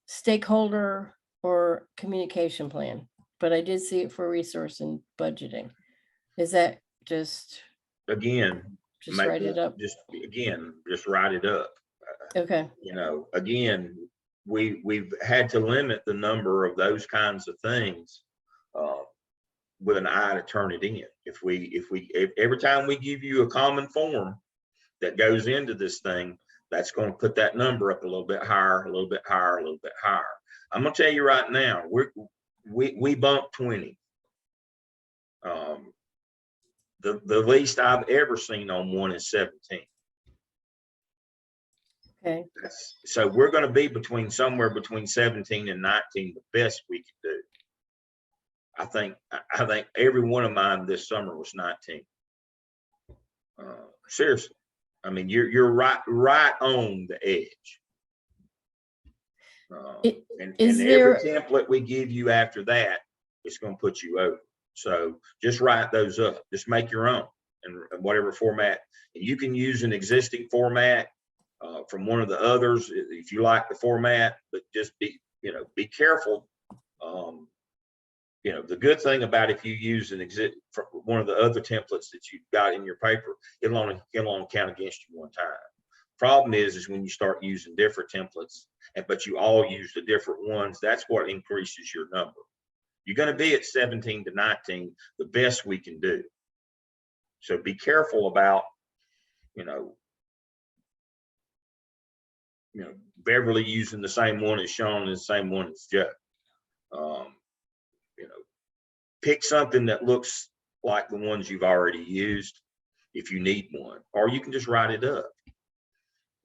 stakeholder or communication plan, but I did see it for resource and budgeting. Is that just again, write it up? Just write it up. Okay. You know, again, we've had to limit the number of those kinds of things with an eye to turn it in. If every time we give you a common form that goes into this thing, that's going to put that number up a little bit higher, a little bit higher, a little bit higher. I'm going to tell you right now, we bumped 20. The least I've ever seen on one is 17. Okay. So we're going to be somewhere between 17 and 19, the best we can do. I think every one of mine this summer was 19. Seriously, I mean, you're right on the edge. And every template we give you after that, it's going to put you over. So just write those up. Just make your own. and whatever format. And you can use an existing format from one of the others if you like the format, but just be careful. The good thing about if you use one of the other templates that you've got in your paper, it'll only count against you one time. Problem is when you start using different templates, but you all use the different ones, that's what increases your number. You're going to be at 17 to 19, the best we can do. So be careful about, Beverly using the same one as Sean and the same one as Joe. Pick something that looks like the ones you've already used if you need one, or you can just write it up.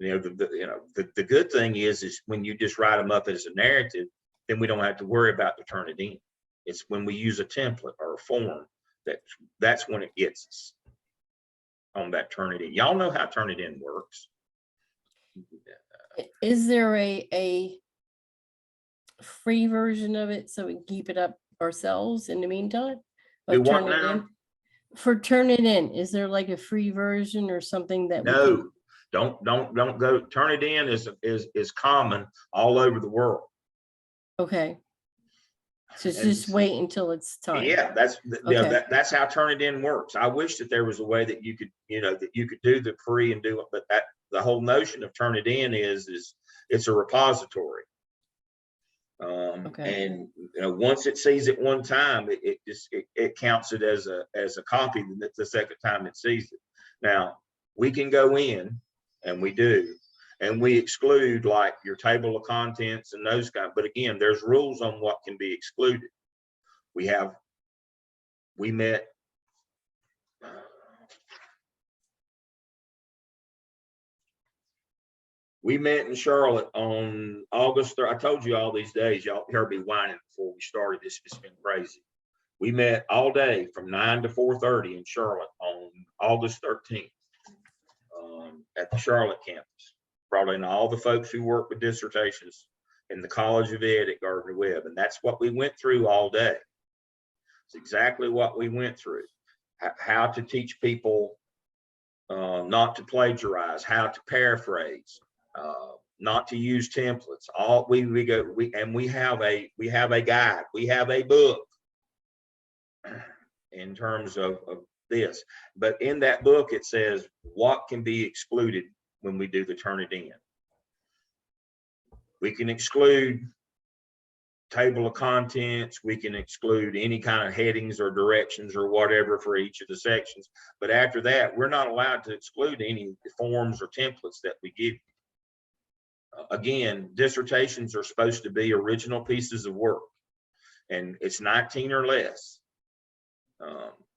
The good thing is when you just write them up as a narrative, then we don't have to worry about to turn it in. It's when we use a template or a form that's when it gets us on that turn it in. Y'all know how turn it in works. Is there a free version of it so we can keep it up ourselves in the meantime? Do Of what Turn It now? In? For Turn It In, is there like a free version or something that? No, don't go. Turn it in is common all over the world. Okay. So And- just wait until it's time. Yeah, Okay. that's how turn it in works. I wish that there was a way that you could, that you could do the free and do it, but the whole notion of turn it in is it's a repository. Okay. And once it sees it one time, it counts it as a copy the second time it sees it. Now we can go in, and we do, and we exclude like your table of contents and those kind. But again, there's rules on what can be excluded. We met in Charlotte on August 3rd. I told you all these days, y'all heard me whining before we started this. It's been crazy. We met all day from 9 to 4:30 in Charlotte on August 13th at the Charlotte campus. Brought in all the folks who work with dissertations in the College of Ed at Gardner-Webb. And that's what we went through all day. It's exactly what we went through. How to teach people not to plagiarize, how to paraphrase, not to use templates. We have a guide, we have a book in terms of this. But in that book, it says what can be excluded when we do the turn it in. We can exclude table of contents, we can exclude any kind of headings or directions or whatever for each of the sections. But after that, we're not allowed to exclude any forms or templates that we give you. Again, dissertations are supposed to be original pieces of work, and it's 19 or less.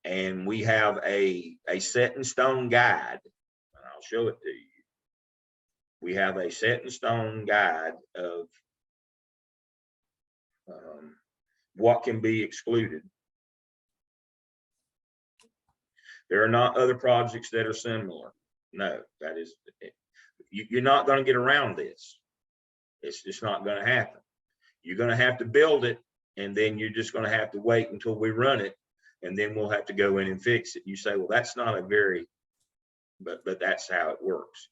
And we have a set in stone guide, and I'll show it to you. We have a set in stone guide of what can be excluded. There are not other projects that are similar. No, that is, you're not going to get around this. It's just not going to happen. You're going to have to build it, and then you're just going to have to wait until we run it, and then we'll have to go in and fix it. You say, well, that's not a very, but that's how it works.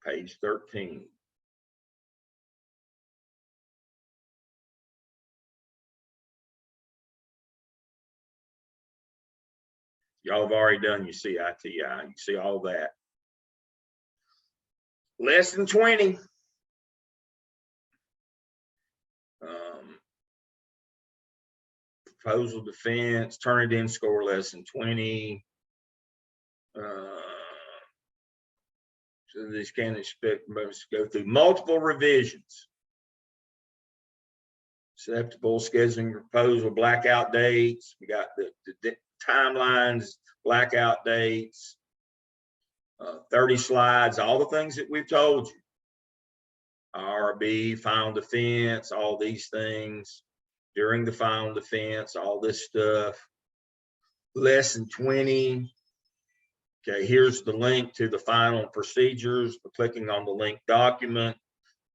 Page 13. Y'all have already done your CITI. You can see all that. Lesson 20. Proposal defense, turn it in, score lesson 20. So this can expect must go through multiple revisions. Acceptable scheduling proposal, blackout dates. We got the timelines, blackout dates, 30 slides, all the things that we've told you. RB, final defense, all these things. During the final defense, all this stuff. lesson 20. Okay, here's the link to the final procedures. We're clicking on the link document,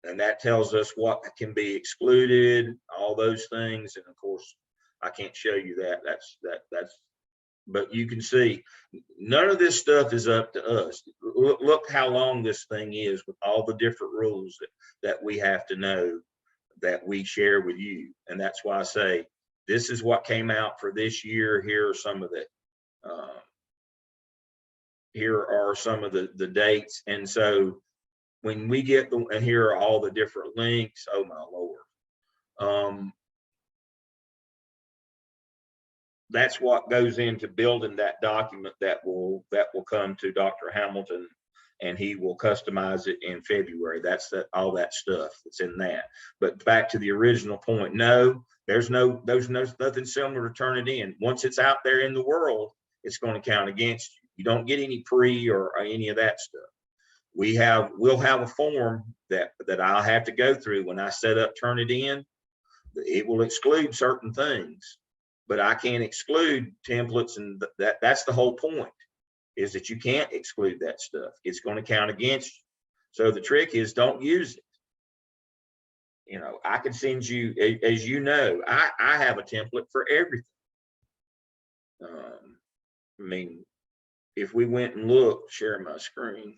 and that tells us what can be excluded, all those things. And of course, I can't show you that. But you can see none of this stuff is up to us. Look how long this thing is with all the different rules that we have to know, that we share with you. And that's why I say, this is what came out for this year. Here are some of the, here are some of the dates. And so when we get the, and here are all the different links, oh my Lord. That's what goes into building that document that will come to Dr. Hamilton, and he will customize it in February. That's all that stuff that's in that. But back to the original point, no, there's nothing similar to turn it in. Once it's out there in the world, it's going to count against you. You don't get any pre or any of that stuff. We'll have a form that I'll have to go through when I set up turn it in. It will exclude certain things, but I can't exclude templates, and that's the whole point, is that you can't exclude that stuff. It's going to count against you. So the trick is, don't use it. You know, I could send you, as you know, I have a template for everything. I mean, if we went and looked, share my screen.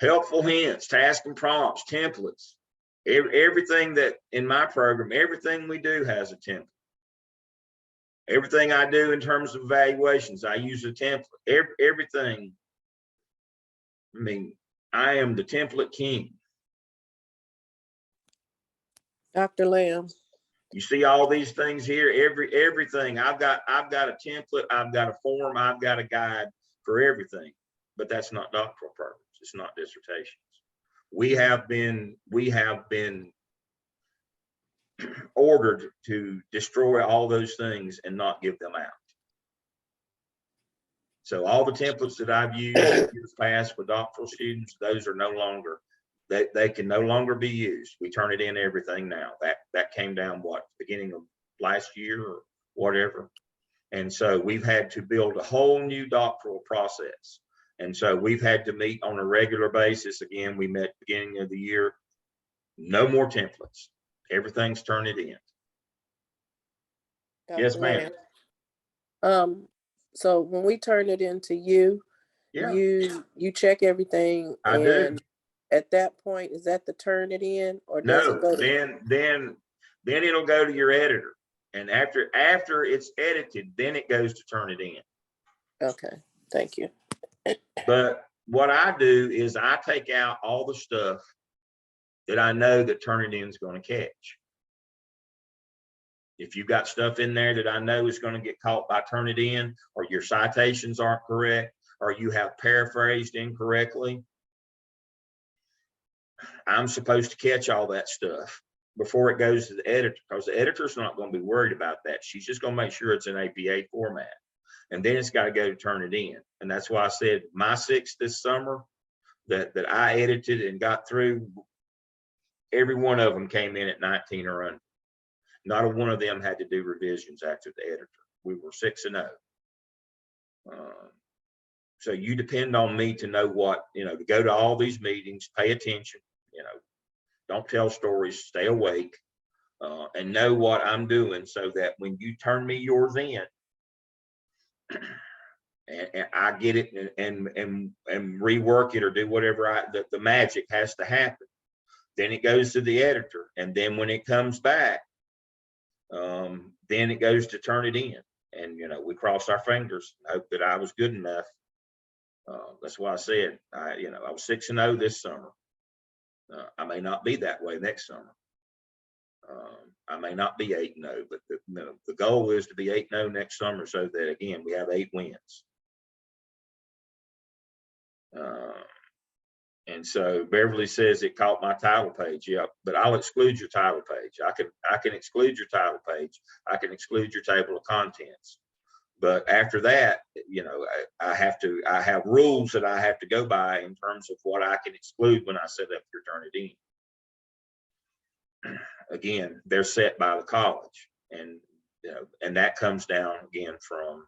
Helpful hints, task and prompts, templates, everything that in my program, everything we do has a template. Everything I do in terms of evaluations, I use a template. Everything. I mean, I am the template king. Dr. Lamb. You see all these things here, everything. I've got a template, I've got a form, I've got a guide for everything, but that's not doctoral programs. It's not dissertations. We have been ordered to destroy all those things and not give them out. So all the templates that I've used in years past with doctoral students, those are no longer, they can no longer be used. We turn it in everything now. That came down what, beginning of last year or whatever. And so we've had to build a whole new doctoral process. And so we've had to meet on a regular basis. Again, we met beginning of the year. No more templates. Everything's turned it in. Dr. Yes, ma'am. Lamb. So when we turn it into you, Yeah, you check everything, I do. and at that point, is that the turn it in, or does it No, go to? then it'll go to your editor. And after it's edited, then it goes to turn it in. Okay, thank you. But what I do is I take out all the stuff that I know that turn it in is going to catch. If you've got stuff in there that I know is going to get caught by turn it in, or your citations aren't correct, or you have paraphrased incorrectly, I'm supposed to catch all that stuff before it goes to the editor, because the editor's not going to be worried about that. She's just going to make sure it's in APA format. And then it's got to go to turn it in. And that's why I said my 6 this summer that I edited and got through, every one of them came in at 19 or under. Not a one of them had to do revisions after the editor. We were 6-0. So you depend on me to know what, to go to all these meetings, pay attention, don't tell stories, stay awake, and know what I'm doing, so that when you turn me yours in, and I get it and rework it or do whatever the magic has to happen. Then it goes to the editor, and then when it comes back, then it goes to turn it in. And we cross our fingers, hope that I was good enough. That's why I said I was 6-0 this summer. I may not be that way next summer. I may not be 8-0, but the goal is to be 8-0 next summer, so that again we have 8 wins. And so Beverly says it caught my title page. Yep, but I'll exclude your title page. I can exclude your title page. I can exclude your table of contents. But after that, you know, I have rules that I have to go by in terms of what I can exclude when I set up your Turnitin. Again, they're set by the college, and you know, and that comes down again from,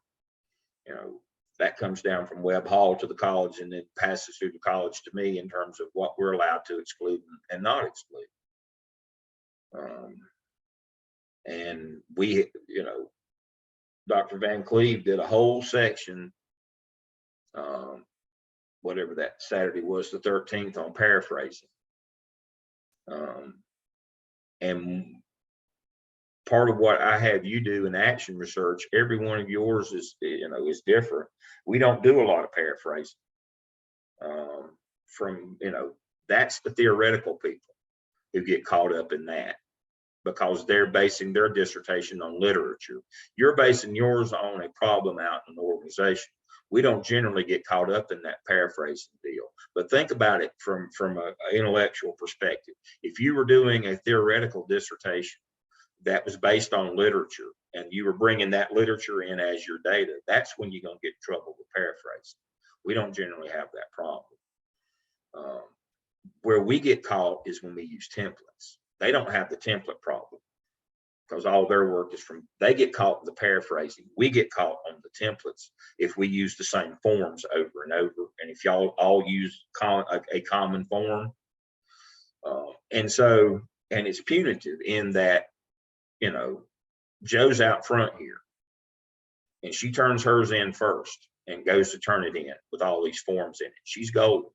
you know, that comes down from Webb Hall to the college, and then passes through the college to me in terms of what we're allowed to exclude and not exclude. And we, you know, Dr. Van Cleve did a whole section, whatever that Saturday was, the 13th, on paraphrasing. And part of what I have you do in action research, every one of yours is, you know, is different. We don't do a lot of paraphrasing. From, you know, that's the theoretical people who get caught up in that, because they're basing their dissertation on literature. You're basing yours on a problem out in an organization. We don't generally get caught up in that paraphrasing deal. But think about it from an intellectual perspective. If you were doing a theoretical dissertation that was based on literature, and you were bringing that literature in as your data, that's when you're going to get in trouble with paraphrasing. We don't generally have that problem. Where we get caught is when we use templates. They don't have the template problem, because all their work is from, they get caught in the paraphrasing. We get caught on the templates if we use the same forms over and over. And if y'all all use a common form. And it's punitive in that, you know, Joe's out front here, and she turns hers in first and goes to turn it in with all these forms in it. She's golden.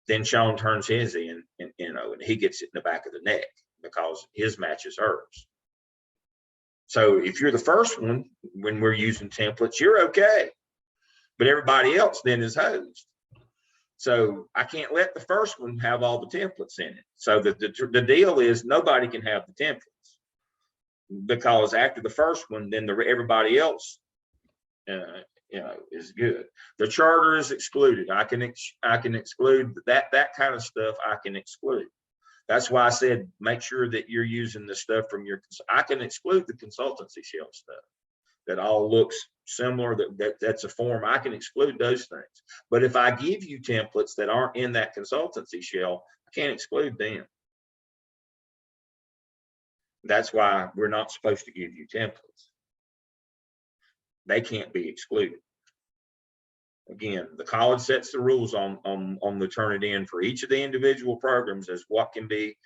Then Sean turns his in, and you know, and he gets it in the back of the neck because his matches hers. So if you're the first one, when we're using templates, you're okay, but everybody else then is hosed. So I can't let the first one have all the templates in it. So the deal is nobody can have the templates, because after the first one, then everybody else, you know, is good. The charter is excluded. I can exclude that kind of stuff. I can exclude. That's why I said make sure that you're using the stuff from your. I can exclude the consultancy shell stuff that all looks similar. That's a form. I can exclude those things. But if I give you templates that aren't in that consultancy shell, I can't exclude them. That's why we're not supposed to give you templates. They can't be excluded. Again, the college sets the rules on the Turnitin for each of the individual programs as what can be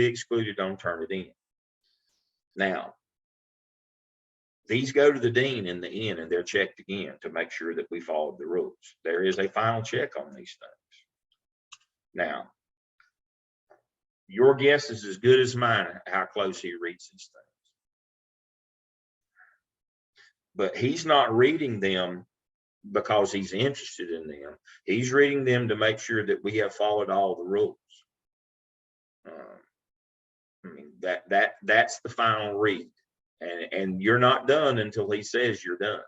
excluded on Turnitin. Now, these go to the dean in the end, and they're checked again to make sure that we followed the rules. There is a final check on these things. Now, your guess is as good as mine how close he reads these things. But he's not reading them because he's interested in them. He's reading them to make sure that we have followed all the rules. I mean, that's the final read, and you're not done until he says you're done.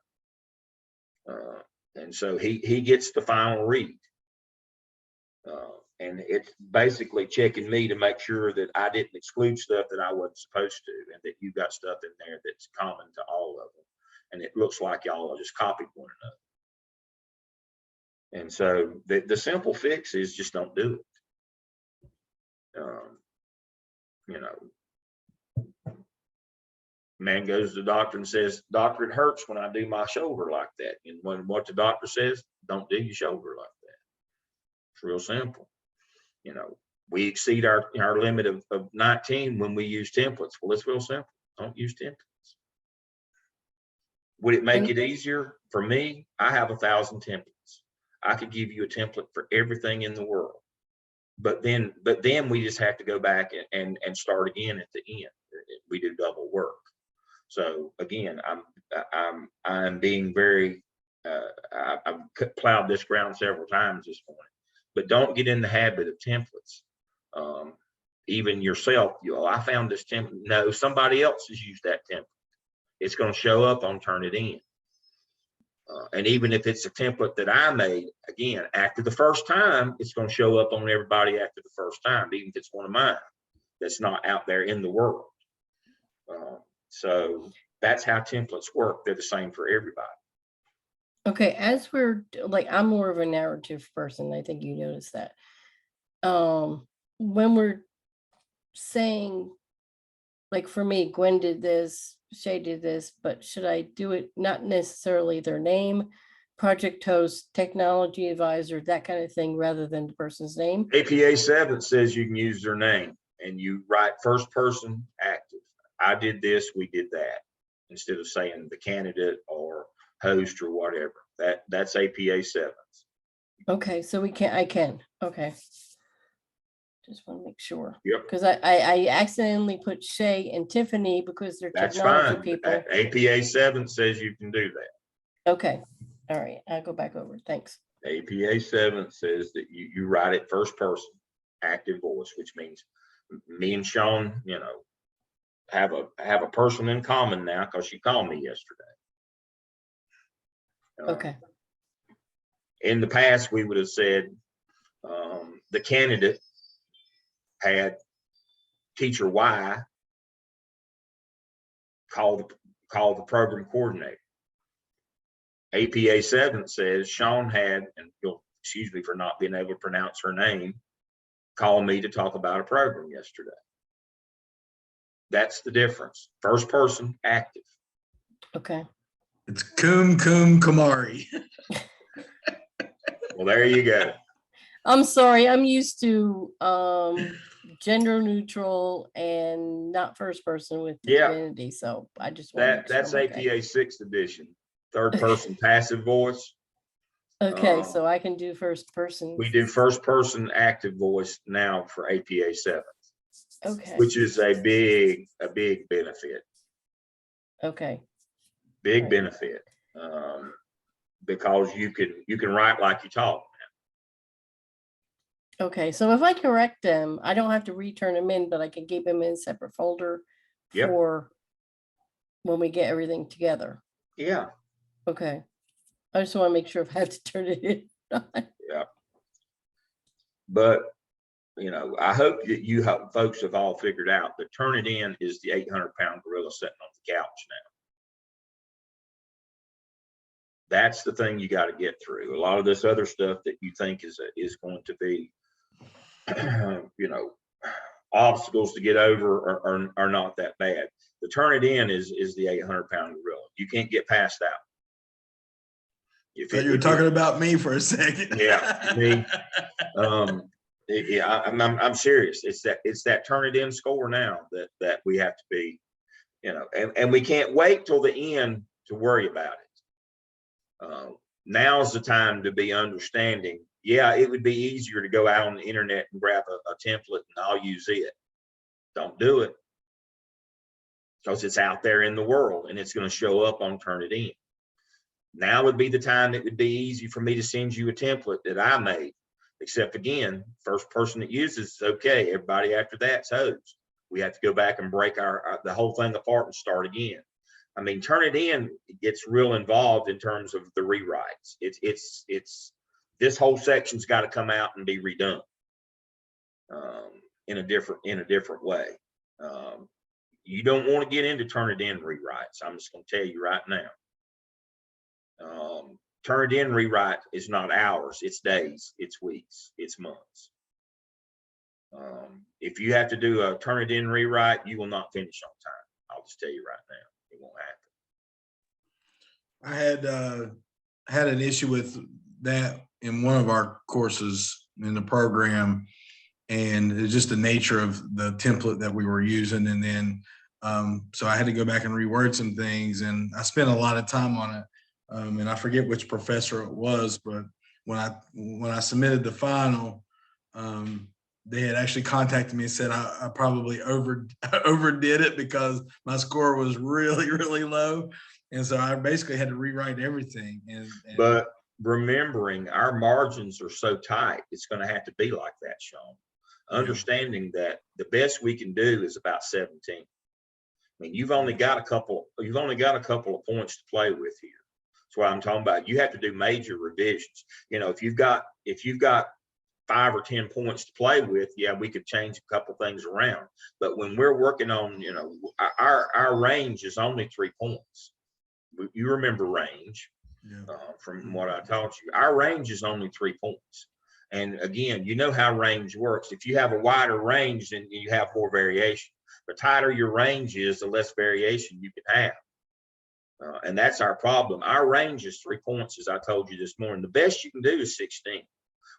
And so he gets the final read, and it's basically checking me to make sure that I didn't exclude stuff that I wasn't supposed to, and that you got stuff in there that's common to all of them. And it looks like y'all just copied one another. And so the simple fix is just don't do it. You know, man goes to the doctor and says, "Doctor, it hurts when I do my shoulder like that." And what the doctor says, don't do your shoulder like that. It's real simple. You know, we exceed our limit of 19 when we use templates. Well, it's real simple. Don't use templates. Would it make it easier? For me, I have 1,000 templates. I could give you a template for everything in the world. But then we just have to go back and start again at the end. We do double work. So again, I'm being very, I've plowed this ground several times this morning, but don't get in the habit of templates. Even yourself, I found this template. No, somebody else has used that template. It's going to show up on Turnitin. And even if it's a template that I made, again, after the first time, it's going to show up on everybody after the first time, even if it's one of mine that's not out there in the world. So that's how templates work. They're the same for everybody. Okay, as we're like, I'm more of a narrative person. I think you noticed that. When we're saying, like for me, Gwen did this, Shay did this, but should I do it not necessarily their name, project host, technology advisor, that kind of thing, rather than the person's name? APA 7 says you can use their name and you write first person active. I did this, we did that, instead of saying the candidate or host or whatever. That's APA 7. Okay, so I can, okay. Just want to make sure. Yep. Because I accidentally put Shay and Tiffany because they're That's technology fine. people. APA 7 says you can do that. Okay, all right, I'll go back over, thanks. APA 7 says that you write it first person, active voice, which means me and Sean, have a person in common now because she called me yesterday. Okay, In the past, we would have said the candidate had teacher Y call the program coordinator. APA 7 says Sean had, and you'll excuse me for not being able to pronounce her name, call me to talk about a program yesterday. That's the difference. First person, active. okay. It's Kumari. Well, there you go. I'm sorry, I'm used to gender neutral and not first person with the Yeah. community, so I just want to That's make sure I'm okay. APA 6th edition, third person passive voice. Okay, so I can do first person. We do first person active voice now for APA 7, Okay, which is a big benefit. okay, Big Right. benefit. Because you can write like you talk. okay. So if I correct them, I don't have to return them in, but I can keep them in a separate folder Yep. for when we get everything together. Yeah. Okay. I just want to make sure if I have to turn it in. Yeah. But, I hope that you folks have all figured out that Turnitin is the 800-pound gorilla sitting on the couch now. That's the thing you got to get through. A lot of this other stuff that you think is going to be, obstacles to get over are not that bad. The Turnitin is the 800-pound gorilla. You can't get past that. You were talking about me for a second. Yeah, me. I'm serious. It's that Turnitin score now that we have to be, and we can't wait till the end to worry about it. Now's the time to be understanding. Yeah, it would be easier to go out on the internet and grab a template and I'll use it. Don't do it, because it's out there in the world and it's going to show up on Turnitin. Now would be the time it would be easy for me to send you a template that I made. Except again, first person that uses it's okay. Everybody after that's hosed. We have to go back and break the whole thing apart and start again. I mean, Turnitin gets real involved in terms of the rewrites. It's this whole section's got to come out and be redone in a different way. You don't want to get into Turnitin rewrites. I'm just going to tell you right now. Turnitin rewrite is not hours, it's days, it's weeks, it's months. If you have to do a Turnitin rewrite, you will not finish on time. I'll just tell you right now, it won't happen. I had an issue with that in one of our courses in the program, and it's just the nature of the template that we were using. And then, so I had to go back and reword some things, and I spent a lot of time on it. And I forget which professor it was, but when I submitted the final, they had actually contacted me and said I probably overdid it because my score was really, really low. And so I basically had to rewrite everything. But remembering our margins are so tight, it's going to have to be like that, Sean. Understanding that the best we can do is about 17. I mean, you've only got a couple of points to play with here. That's what I'm talking about. You have to do major revisions. You know, if you've got 5 or 10 points to play with, yeah, we could change a couple things around. But when we're working on, you know, our range is only 3 points. You remember range from what I taught you. Our range is only 3 points. And again, you know how range works. If you have a wider range, then you have more variation. The tighter your range is, the less variation you can have. And that's our problem. Our range is 3 points, as I told you this morning. The best you can do is 16.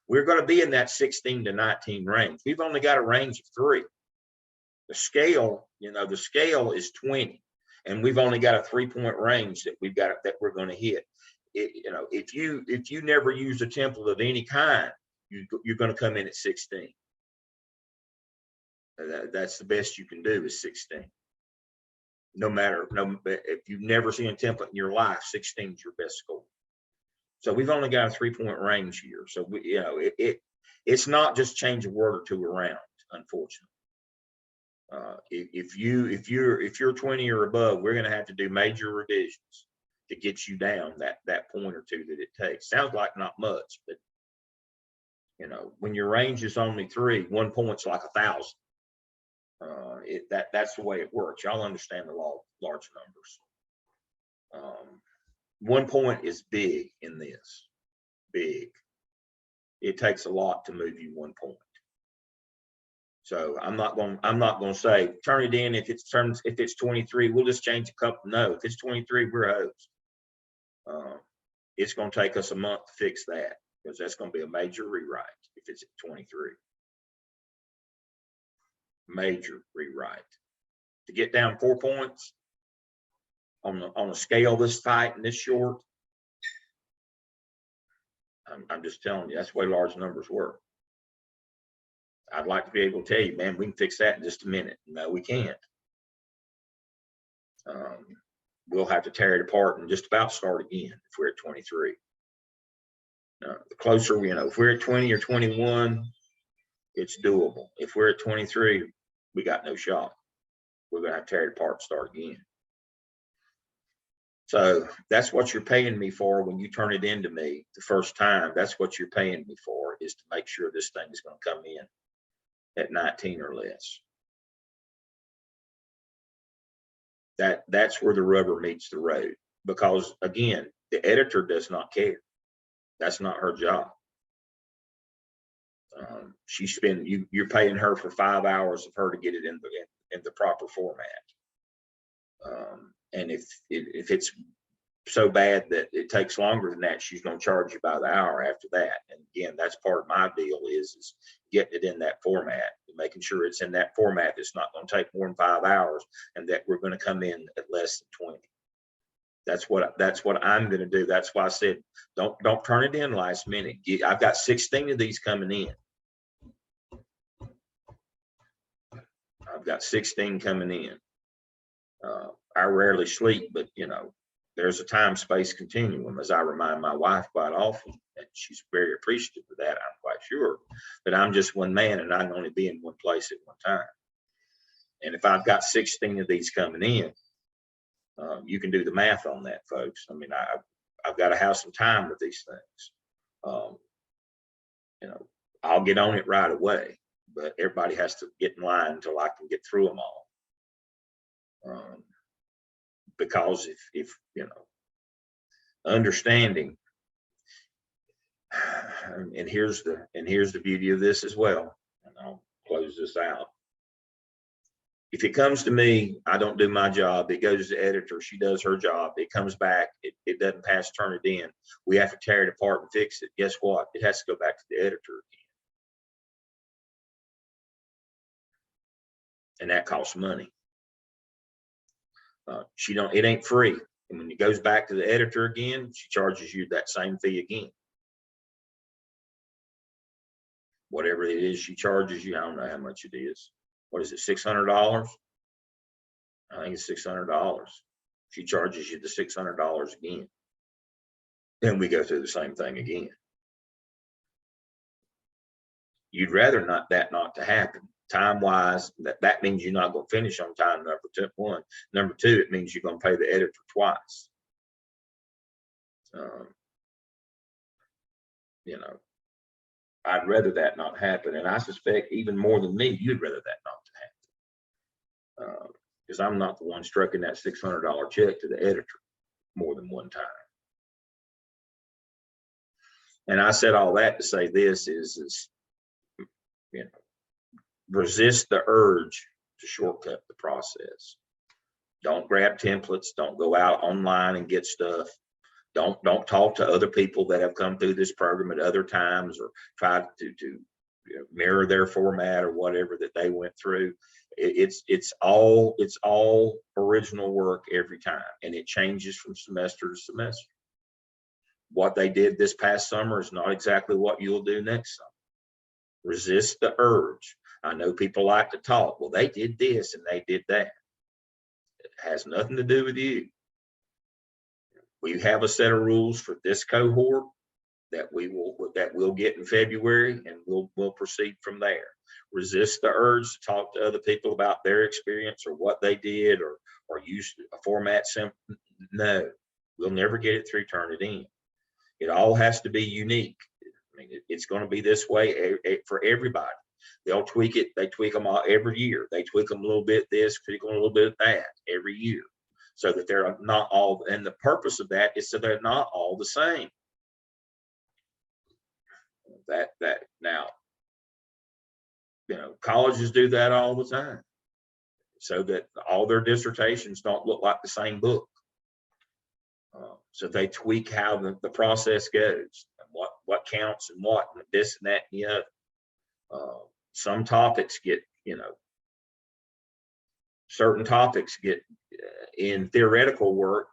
We're going to be in that 16 to 19 range. We've only got a range of 3. The scale, you know, the scale is 20, and we've only got a 3-point range that we're going to hit. You know, if you never use a template of any kind, you're going to come in at 16. That's the best you can do is 16. If you've never seen a template in your life, 16 is your best score. So we've only got a 3-point range here. So you know, it's not just change a word or two around, unfortunately. If you're 20 or above, we're going to have to do major revisions to get you down that point or two that it takes. Sounds like not much, but you know, when your range is only 3, 1 point's like 1,000. That's the way it works. Y'all understand the law of large numbers. 1 point is big in this. Big. It takes a lot to move you 1 point. So I'm not going to say turn it in if it's 23, we'll just change a couple. No, if it's 23, we're hosed. It's going to take us a month to fix that, because that's going to be a major rewrite if it's at 23. Major rewrite. To get down 4 points on a scale this tight and this short, I'm just telling you, that's the way large numbers work. I'd like to be able to tell you, man, we can fix that in just a minute. No, we can't. We'll have to tear it apart and just about start again if we're at 23. The closer, you know, if we're at 20 or 21, it's doable. If we're at 23, we got no shot. We're going to have to tear it apart and start again. So that's what you're paying me for when you turn it into me the first time. That's what you're paying me for, is to make sure this thing is going to come in at 19 or less. That's where the rubber meets the road, because again, the editor does not care. That's not her job. You're paying her for 5 hours of her to get it in the proper format. And if it's so bad that it takes longer than that, she's going to charge you by the hour after that. And again, that's part of my deal is getting it in that format, making sure it's in that format that's not going to take more than 5 hours, and that we're going to come in at less than 20. That's what I'm going to do. That's why I said don't turn it in last minute. I've got 16 of these coming in. I've got 16 coming in. I rarely sleep, but you know, there's a time-space continuum, as I remind my wife quite often, and she's very appreciative of that, I'm quite sure. But I'm just one man, and I can only be in one place at one time. And if I've got 16 of these coming in, you can do the math on that, folks. I mean, I've got to have some time with these things. You know, I'll get on it right away, but everybody has to get in line until I can get through them all. Because if you know, understanding, and here's the beauty of this as well, and I'll close this out. If it comes to me, I don't do my job. It goes to the editor. She does her job. It comes back. It doesn't pass, turn it in. We have to tear it apart and fix it. Guess what? It has to go back to the editor again. And that costs money. It ain't free. And when it goes back to the editor again, she charges you that same fee again. Whatever it is she charges you, I don't know how much it is. What is it, $600? I think it's $600. She charges you the $600 again. Then we go through the same thing again. You'd rather not to happen. Time-wise, that means you're not going to finish on time, number one. Number two, it means you're going to pay the editor twice. Um, you know, I'd rather that not happen. And I suspect even more than me, you'd rather that not to happen. Because I'm not the one striking that $600 check to the editor more than one time. And I said all that to say this is, you know, resist the urge to shortcut the process. Don't grab templates. Don't go out online and get stuff. Don't talk to other people that have come through this program at other times, or try to you know, mirror their format or whatever that they went through. It's all original work every time, and it changes from semester to semester. What they did this past summer is not exactly what you'll do next summer. Resist the urge. I know people like to talk. Well, they did this and they did that. It has nothing to do with you. We have a set of rules for this cohort that we'll get in February, and we'll proceed from there. Resist the urge to talk to other people about their experience or what they did, or use a format simple. No, we'll never get it through Turnitin. It all has to be unique. I mean, it's going to be this way for everybody. They'll tweak it. They tweak them all every year. They tweak them a little bit this, tweak them a little bit that every year, so that they're not all. And the purpose of that is so they're not all the same. That now, you know, colleges do that all the time, so that all their dissertations don't look like the same book. So they tweak how the process goes, and what counts and what, and this and that and the other. Some topics get, you know, certain topics get in theoretical work.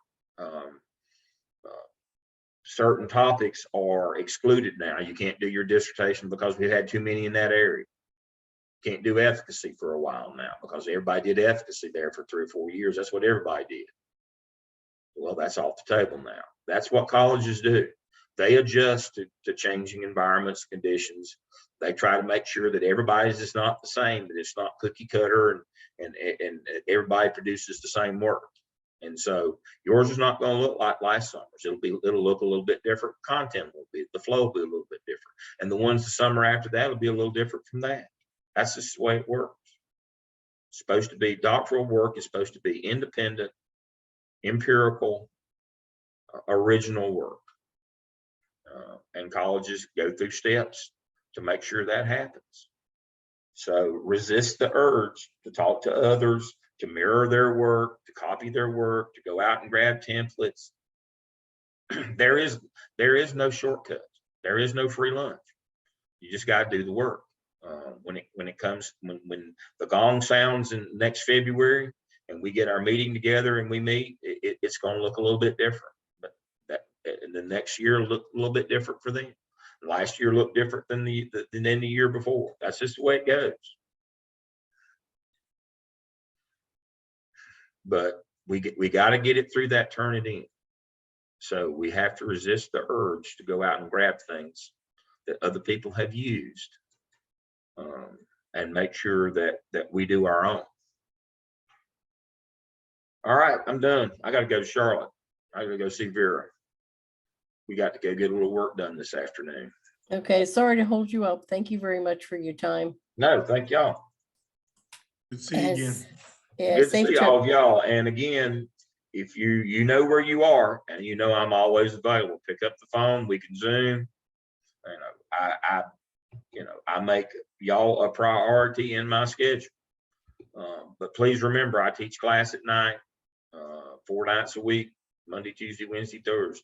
Certain topics are excluded now. You can't do your dissertation because we had too many in that area. Can't do efficacy for a while now because everybody did efficacy there for 3 or 4 years. That's what everybody did. Well, that's off the table now. That's what colleges do. They adjust to changing environments, conditions. They try to make sure that everybody's just not the same, that it's not cookie cutter, and everybody produces the same work. And so yours is not going to look like last summer's. It'll look a little bit different. Content will be, the flow will be a little bit different. And the ones the summer after that will be a little different from that. That's just the way it works. It's supposed to be, doctoral work is supposed to be independent, empirical, original work. And colleges go through steps to make sure that happens. So resist the urge to talk to others, to mirror their work, to copy their work, to go out and grab templates. There is no shortcut. There is no free lunch. You just got to do the work. When the gong sounds in next February and we get our meeting together and we meet, it's going to look a little bit different. But and the next year look a little bit different for them. Last year looked different than the year before. That's just the way it goes. But we got to get it through that Turnitin. So we have to resist the urge to go out and grab things that other people have used, and make sure that we do our own. All right, I'm done. I got to go to Charlotte. I got to go see Vera. We got to go get a little work done this afternoon. Okay, sorry to hold you up. Thank you very much for your time. No, thank y'all. Good to see you again. Yeah, Good to safe see trip. all of y'all. And again, if you know where you are, and you know I'm always available, pick up the phone. We can Zoom. You know, I make y'all a priority in my schedule. But please remember, I teach class at night, 4 nights a week, Monday, Tuesday, Wednesday, Thursday.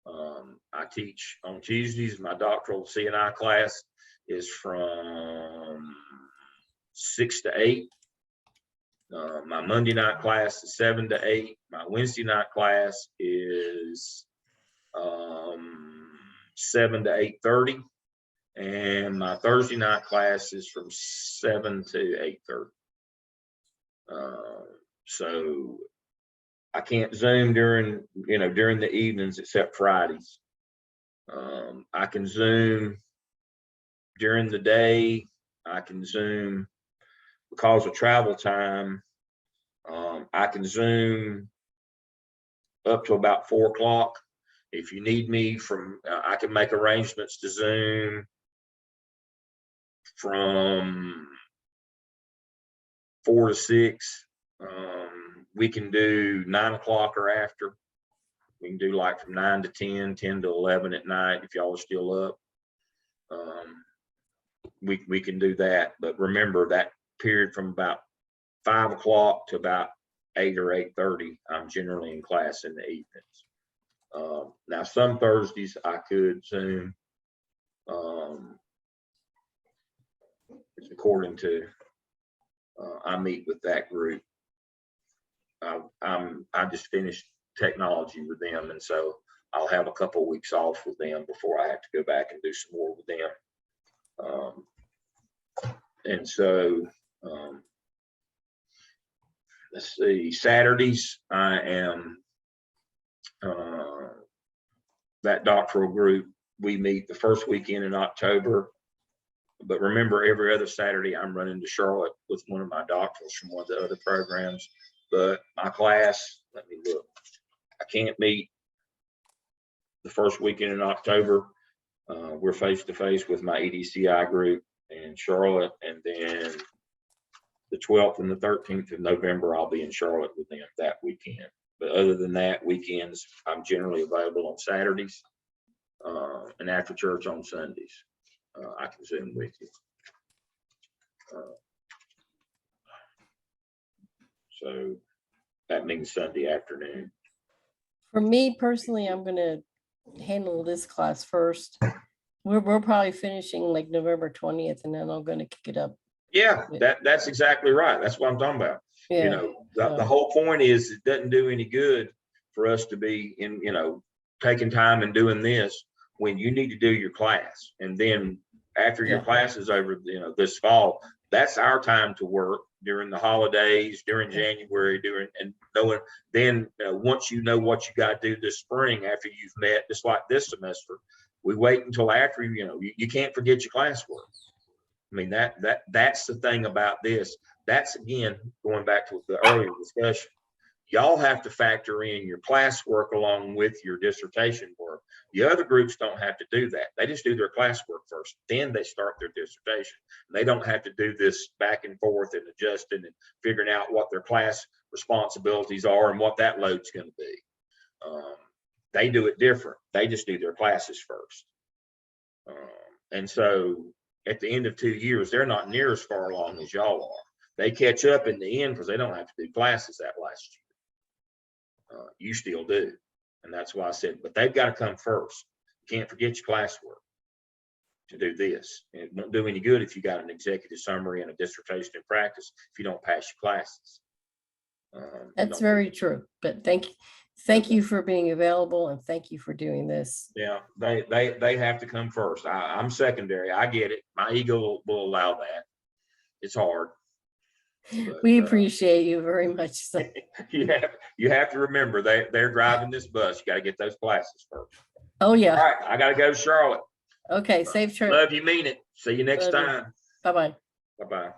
I teach on Tuesdays. My doctoral CNI class is from 6 to 8. My Monday night class is 7 to 8. My Wednesday night class is 7 to 8:30. And my Thursday night class is from 7 to 8:30. So I can't Zoom during the evenings except Fridays. I can Zoom during the day. I can Zoom because of travel time. I can Zoom up to about 4 o'clock. If you need me I can make arrangements to Zoom from 4 to 6. We can do 9 o'clock or after. We can do like from 9 to 10, 10 to 11 at night if y'all are still up. We can do that, but remember that period from about 5 o'clock to about 8 or 8:30, I'm generally in class in the evenings. Now some Thursdays I could Zoom. It's according to I meet with that group. I just finished technology with them, and so I'll have a couple of weeks off with them before I have to go back and do some more with them. And so let's see, Saturdays I am that doctoral group. We meet the first weekend in October, but remember every other Saturday I'm running to Charlotte with one of my doctorals from one of the other programs. But my class, let me look, I can't meet the first weekend in October. We're face to face with my EDCI group in Charlotte, and then the 12th and the 13th of November I'll be in Charlotte with them that weekend. But other than that, weekends I'm generally available on Saturdays and after church on Sundays. I can Zoom with you. So that means Sunday afternoon. For me personally, I'm gonna handle this class first. We're probably finishing like November 20th, and then I'm gonna kick it up. Yeah, that's exactly right. That's what I'm talking about. You Yeah, know, the whole point is it doesn't do any good for us to be in, you know, taking time and doing this when you need to do your class. And then after your Yeah. class is over, you know, this fall, that's our time to work during the holidays, during January, and knowing then once you know what you got to do this spring after you've met, just like this semester, we wait until after, you know, you can't forget your classwork. I mean, that's the thing about this. That's again, going back to the earlier discussion, y'all have to factor in your classwork along with your dissertation work. The other groups don't have to do that. They just do their classwork first, then they start their dissertation. They don't have to do this back and forth and adjusting and figuring out what their class responsibilities are and what that load's going to be. They do it different. They just do their classes first. And so at the end of 2 years, they're not near as far along as y'all are. They catch up in the end because they don't have to do classes that last year. You still do. And that's why I said, but they've got to come first. You can't forget your classwork to do this. And it won't do any good if you got an executive summary and a dissertation in practice if you don't pass your classes. that's very true. But thank you for being available, and thank you for doing this. Yeah, they have to come first. I'm secondary. I get it. My ego will allow that. It's hard. But, We appreciate you very much. So. you have to remember they're driving this bus. You got to get those classes first. Oh yeah. All right, I got to go to Charlotte. Okay, safe trip. Love you, mean it. See you next Love you. time. Bye-bye. Bye-bye.